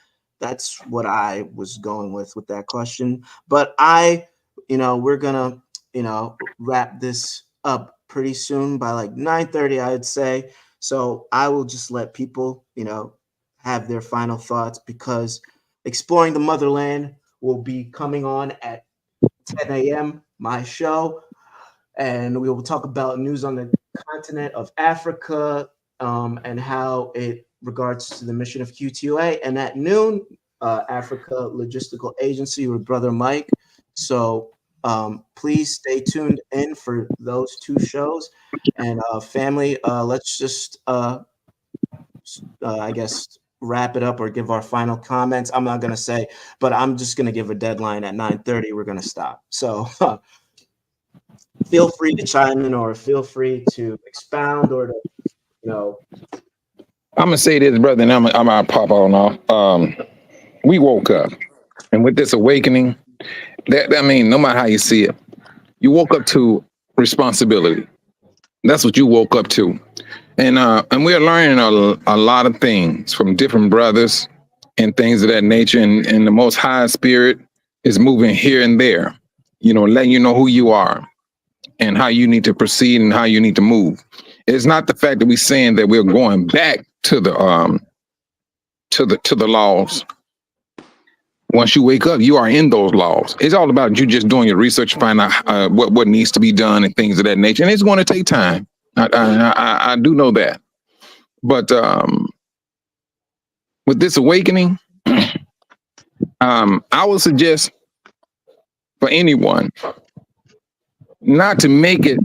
that's what I was going with that question. But we're gonna, wrap this up pretty soon by like 9:30, I'd say. So I will just let people, have their final thoughts, because Exploring the Motherland will be coming on at 10 a.m., my show, and we will talk about news on the continent of Africa, and how it regards to the mission of Q2UA. And at noon, Africa Logistical Agency with Brother Mike. So please stay tuned in for those 2 shows. And family, let's just, I guess, wrap it up or give our final comments. I'm not going to say, but I'm just going to give a deadline at 9:30. We're going to stop. So feel free to chime in or feel free to expound or to, I'm gonna say this, brother, and I'm gonna pop on off. We woke up, and with this awakening, I mean, no matter how you see it, you woke up to responsibility. That's what you woke up to, and we're learning a lot of things from different brothers and things of that nature. And the Most High Spirit is moving here and there, letting you know who you are and how you need to proceed and how you need to move. It's not the fact that we're saying that we're going back to the laws. Once you wake up, you are in those laws. It's all about you just doing your research, find out what needs to be done and things of that nature. And it's going to take time. I do know that. But with this awakening, I would suggest for anyone not to make it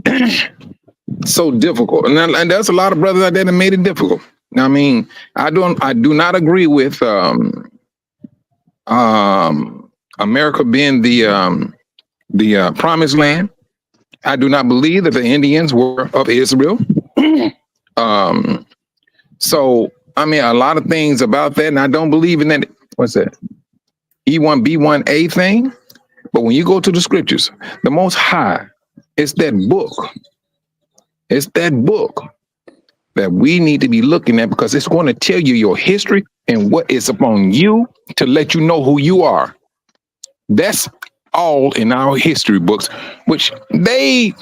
so difficult. And there's a lot of brothers out there that made it difficult. I mean, I do not agree with America being the promised land. I do not believe that the Indians were of Israel. um, so I mean, a lot of things about that, and I don't believe in that. What's that? E1B1A thing. But when you go to the scriptures, the Most High, it's that book. It's that book that we need to be looking at because it's going to tell you your history and what is upon you to let you know who you are. That's all in our history books, which they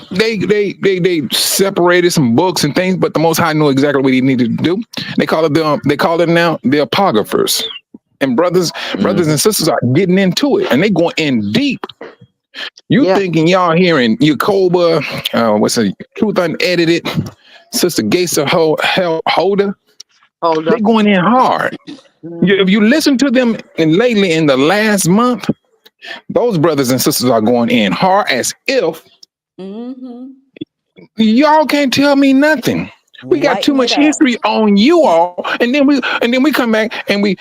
separated some books and things, but the Most High knew exactly what he needed to do. They call it now the apocryphers. And brothers and sisters are getting into it, and they going in deep. You Yeah. thinking y'all hearing Yacoba, what's the Truth Unedited, Sister Gesa Holder? Hold They up. going in hard. If you listen to them and lately in the last month, those brothers and sisters are going in hard as if y'all can't tell me nothing. We got too Lighten it much up. history on you all, and then we come back and we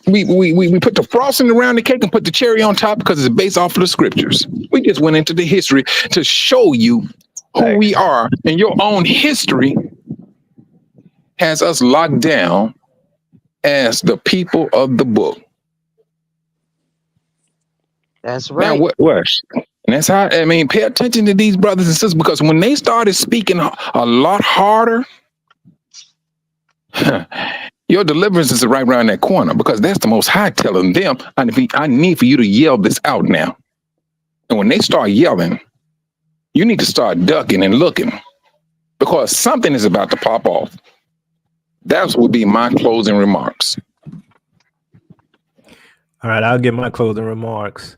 put the frosting around the cake and put the cherry on top because it's based off of the scriptures. We just went into the history to show you who we are, and your own history has us locked down as the people of the book. That's Now, right. what? And that's how, I mean, pay attention to these brothers and sisters because when they started speaking a lot harder, your deliverance is right around that corner because that's the Most High telling them, I need for you to yell this out now. And when they start yelling, you need to start ducking and looking because something is about to pop off. That would be my closing remarks. All right, I'll give my closing remarks.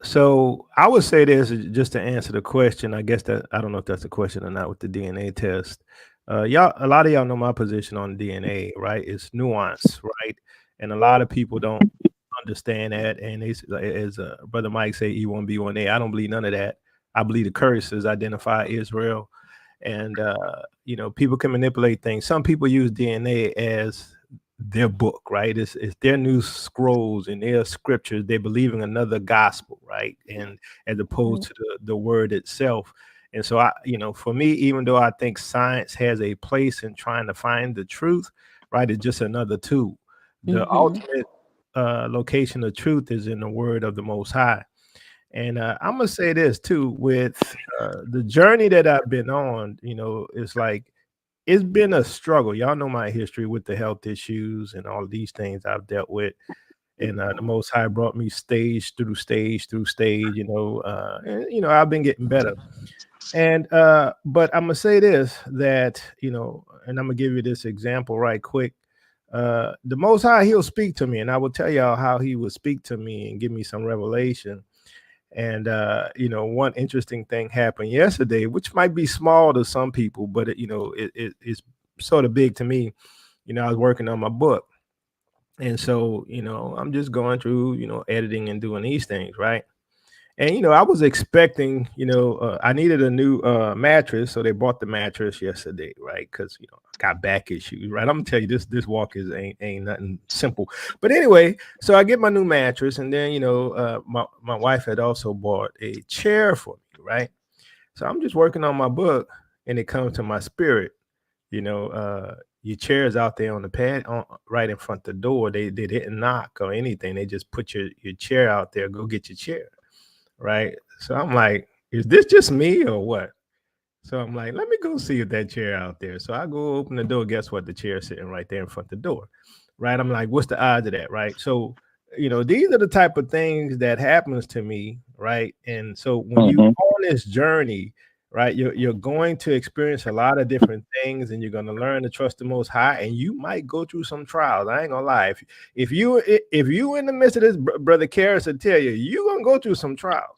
So I would say this just to answer the question. I guess that I don't know if that's a question or not with the DNA test. Y'all, a lot of y'all know my position on DNA, right? It's nuance, right? And a lot of people don't understand that. And they, as Brother Mike say, E1B1A. I don't believe none of that. I believe the curses identify Israel, and people can manipulate things. Some people use DNA as their book, right? It's their new scrolls and their scriptures. They believe in another gospel, right? And as opposed to the word itself. And so for me, even though I think science has a place in trying to find the truth, right? It's just another tool. The ultimate location of truth is in the word of the Most High. And I'm gonna say this too, with the journey that I've been on, it's like it's been a struggle. Y'all know my history with the health issues and all of these things I've dealt with. And the Most High brought me stage through stage through stage, and I've been getting better. And but I'm gonna say this that and I'm gonna give you this example right quick. The Most High, He'll speak to me, and I will tell y'all how He will speak to me and give me some revelation. And one interesting thing happened yesterday, which might be small to some people, but it's sort of big to me. I was working on my book, and so I'm just going through editing and doing these things, right? And I was expecting, I needed a new mattress, so they bought the mattress yesterday, right? Because I got back issues, right? I'm gonna tell you this walk is ain't nothing simple. But anyway, so I get my new mattress, and then my wife had also bought a chair for me, right? So I'm just working on my book, and it comes to my spirit, your chair's out there on the pad right in front of the door. They didn't knock or anything. They just put your chair out there. Go get your chair. Right. So I'm like, is this just me or what? So I'm like, let me go see if that chair out there. So I go open the door. Guess what? The chair sitting right there in front of the door. Right. I'm like, what's the odds of that? Right. So, these are the type of things that happens to me. Right. And so when you on this journey, right, you're going to experience a lot of different things, and you're going to learn to trust the Most High, and you might go through some trials. I ain't gonna lie. If you in the midst of this, Brother Karras will tell you, you're gonna go through some trials.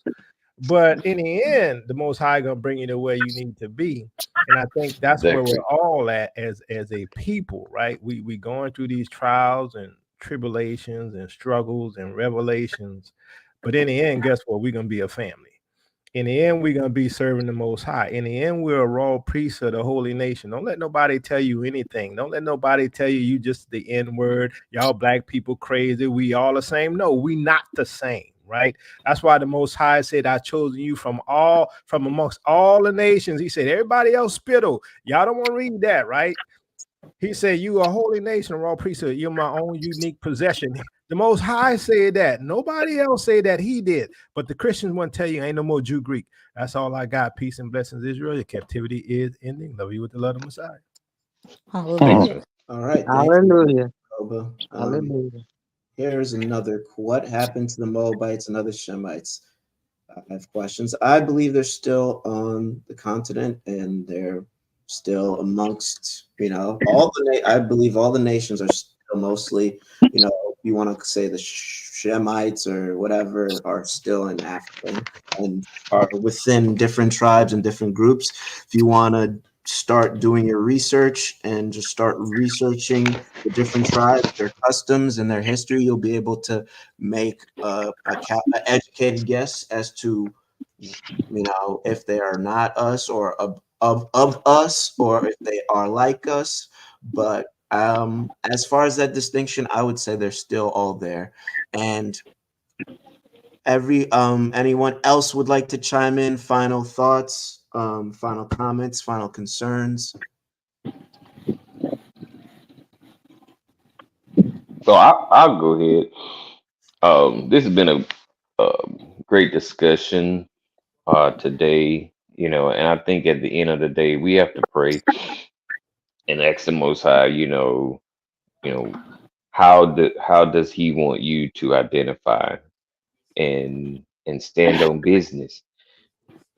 But in the end, the Most High gonna bring you to where you need to be. And I think that's where we're all at as a people, right? We going through these trials and tribulations and struggles and revelations. But in the end, guess what? We're gonna be a family. In the end, we're gonna be serving the Most High. In the end, we're a royal priesthood, a holy nation. Don't let nobody tell you anything. Don't let nobody tell you just the N word. Y'all black people crazy. We all the same. No, we not the same. Right. That's why the Most High said, "I chosen you from amongst all the nations." He said, "Everybody else spittle." Y'all don't want to read that, right? He said, "You are a holy nation, a royal priesthood. You're my own unique possession." The Most High said that. Nobody else said that. He did. But the Christians want to tell you, ain't no more Jew Greek. That's all I got. Peace and blessings, Israel. Your captivity is ending. Love you with the love of Messiah. Hallelujah. All right. Thank you, Hallelujah. Koba. Hallelujah. Here's another. What happened to the Moabites and other Shemites? I have questions. I believe they're still on the continent and they're still amongst, I believe all the nations are still mostly, you want to say the Shemites or whatever are still in Africa and are within different tribes and different groups. If you want to start doing your research and just start researching the different tribes, their customs and their history, you'll be able to make an educated guess as to if they are not us or of us or if they are like us. But as far as that distinction, I would say they're still all there. And anyone else would like to chime in? Final thoughts, final comments, final concerns. So I'll go ahead. This has been a great discussion today, and I think at the end of the day, we have to pray and ask the Most High, you know, how does He want you to identify and stand on business,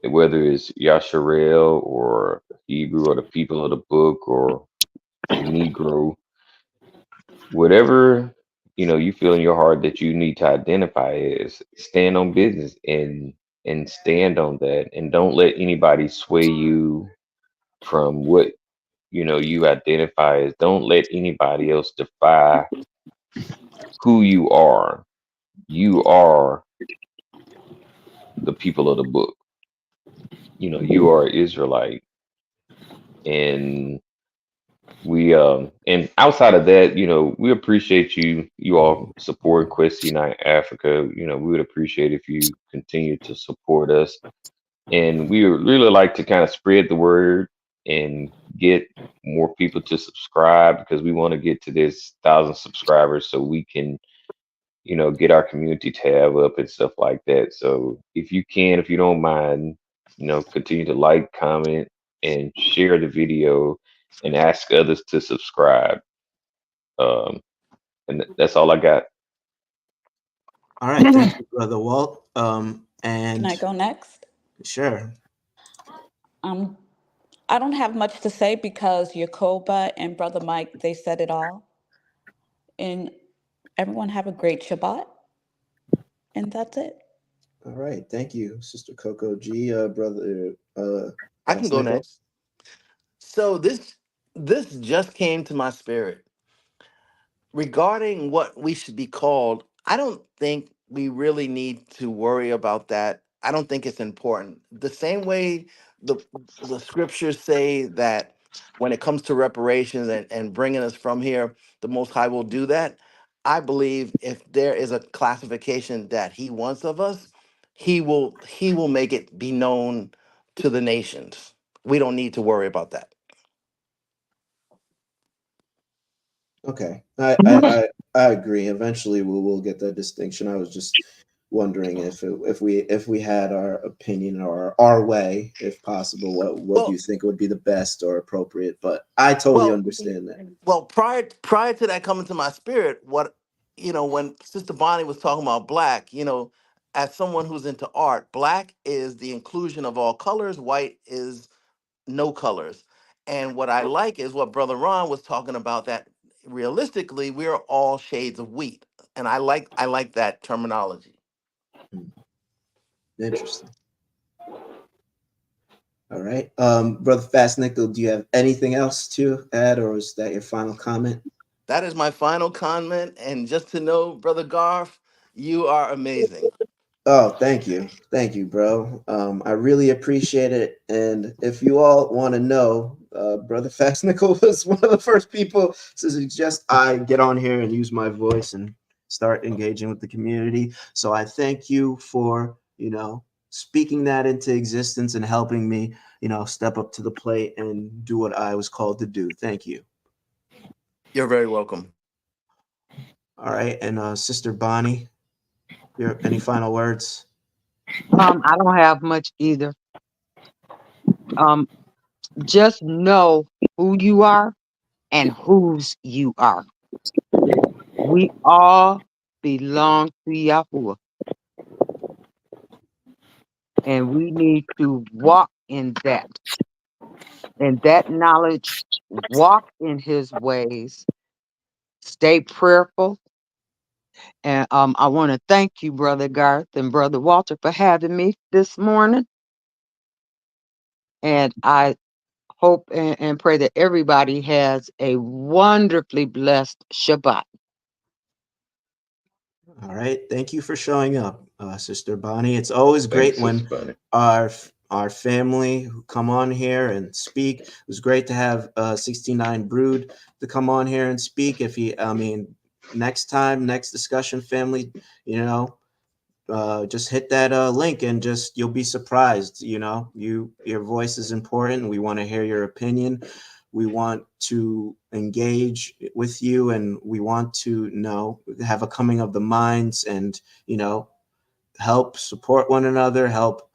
whether it's Yasharel or Hebrew or the people of the book or Negro, whatever you feel in your heart that you need to identify as, stand on business and stand on that, and don't let anybody sway you from what you identify as. Don't let anybody else define who you are. You are the people of the book. You are Israelite, and and outside of that, we appreciate you all support Quest Unite Africa. We would appreciate if you continue to support us, and we would really like to kind of spread the word and get more people to subscribe, because we want to get to this 1,000 subscribers so we can get our community tab up and stuff like that. So if you don't mind, continue to like, comment, and share the video, and ask others to subscribe. Um, and that's all I got. All right. Thank you, Brother Walt. Can I And go next? sure. Um, I don't have much to say because Yakoba and Brother Mike, they said it all. And everyone have a great Shabbat. And that's it. All right. Thank you, Sister Coco G, Brother I can Fast go Nickel. next. So this just came to my spirit regarding what we should be called. I don't think we really need to worry about that. I don't think it's important. The same way the the scriptures say that when it comes to reparations and bringing us from here, the Most High will do that. I believe if there is a classification that He wants of us, He will make it be known to the nations. We don't need to worry about that. Okay, I agree. Eventually, we'll get that distinction. I was just wondering if we had our opinion or our way, if possible, what do you Well, think would be the best or appropriate? But I totally well, understand that. well. Prior to that coming to my spirit, what when Sister Bonnie was talking about black, as someone who's into art, black is the inclusion of all colors. White is no colors. And what I like is what Brother Ron was talking about, that realistically we're all shades of wheat. And I like that terminology. Hmm, interesting. All right, Brother Fast Nickel, do you have anything else to add, or is that your final comment? That is my final comment. And just to know, Brother Garth, you are amazing. Oh, thank you, bro. I really appreciate it. And if you all want to know, Brother Fastnickel was one of the first people to suggest I get on here and use my voice and start engaging with the community. So I thank you for, speaking that into existence and helping me, step up to the plate and do what I was called to do. Thank you. You're very welcome. All right, and Sister Bonnie, any final words? I don't have much either. Um, just know who you are and whose you are. We all belong to Yahuwah, and we need to walk in that knowledge, walk in his ways, stay prayerful. And I want to thank you, Brother Garth and Brother Walter, for having me this morning. And I hope and pray that everybody has a wonderfully blessed Shabbat. All right. Thank you for showing up, Sister Bonnie. It's always Thank you, great Sister when Bunny. our family who come on here and speak. It was great to have 69 Brood to come on here and speak. Next time, next discussion, family, just hit that link and just you'll be surprised. Your voice is important. We want to hear your opinion. We want to engage with you, and we want to have a coming of the minds, and help support one another, help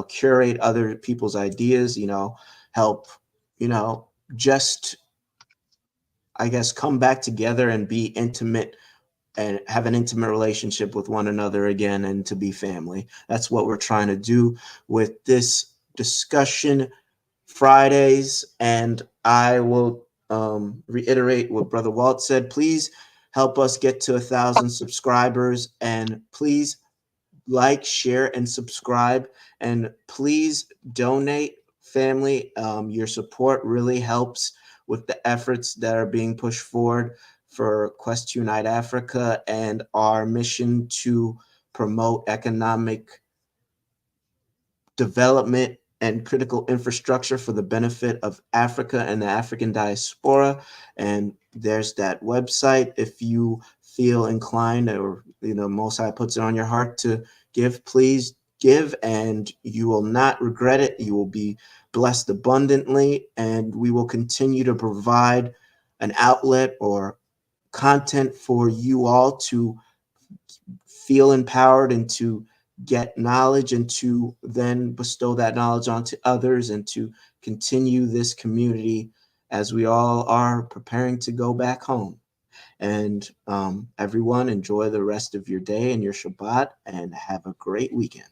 curate other people's ideas, help just, I guess, come back together and be intimate and have an intimate relationship with one another again, and to be family. That's what we're trying to do with this discussion Fridays. And I will reiterate what Brother Walt said. Please help us get to 1,000 subscribers, and please like, share, and subscribe. And please donate, family. Your support really helps with the efforts that are being pushed forward for Quest to Unite Africa and our mission to promote economic development and critical infrastructure for the benefit of Africa and the African diaspora. And there's that website. If you feel inclined, or Most High puts it on your heart to give, please give, and you will not regret it. You will be blessed abundantly, and we will continue to provide an outlet or content for you all to feel empowered and to get knowledge, and to then bestow that knowledge onto others, and to continue this community as we all are preparing to go back home. And everyone, enjoy the rest of your day and your Shabbat, and have a great weekend.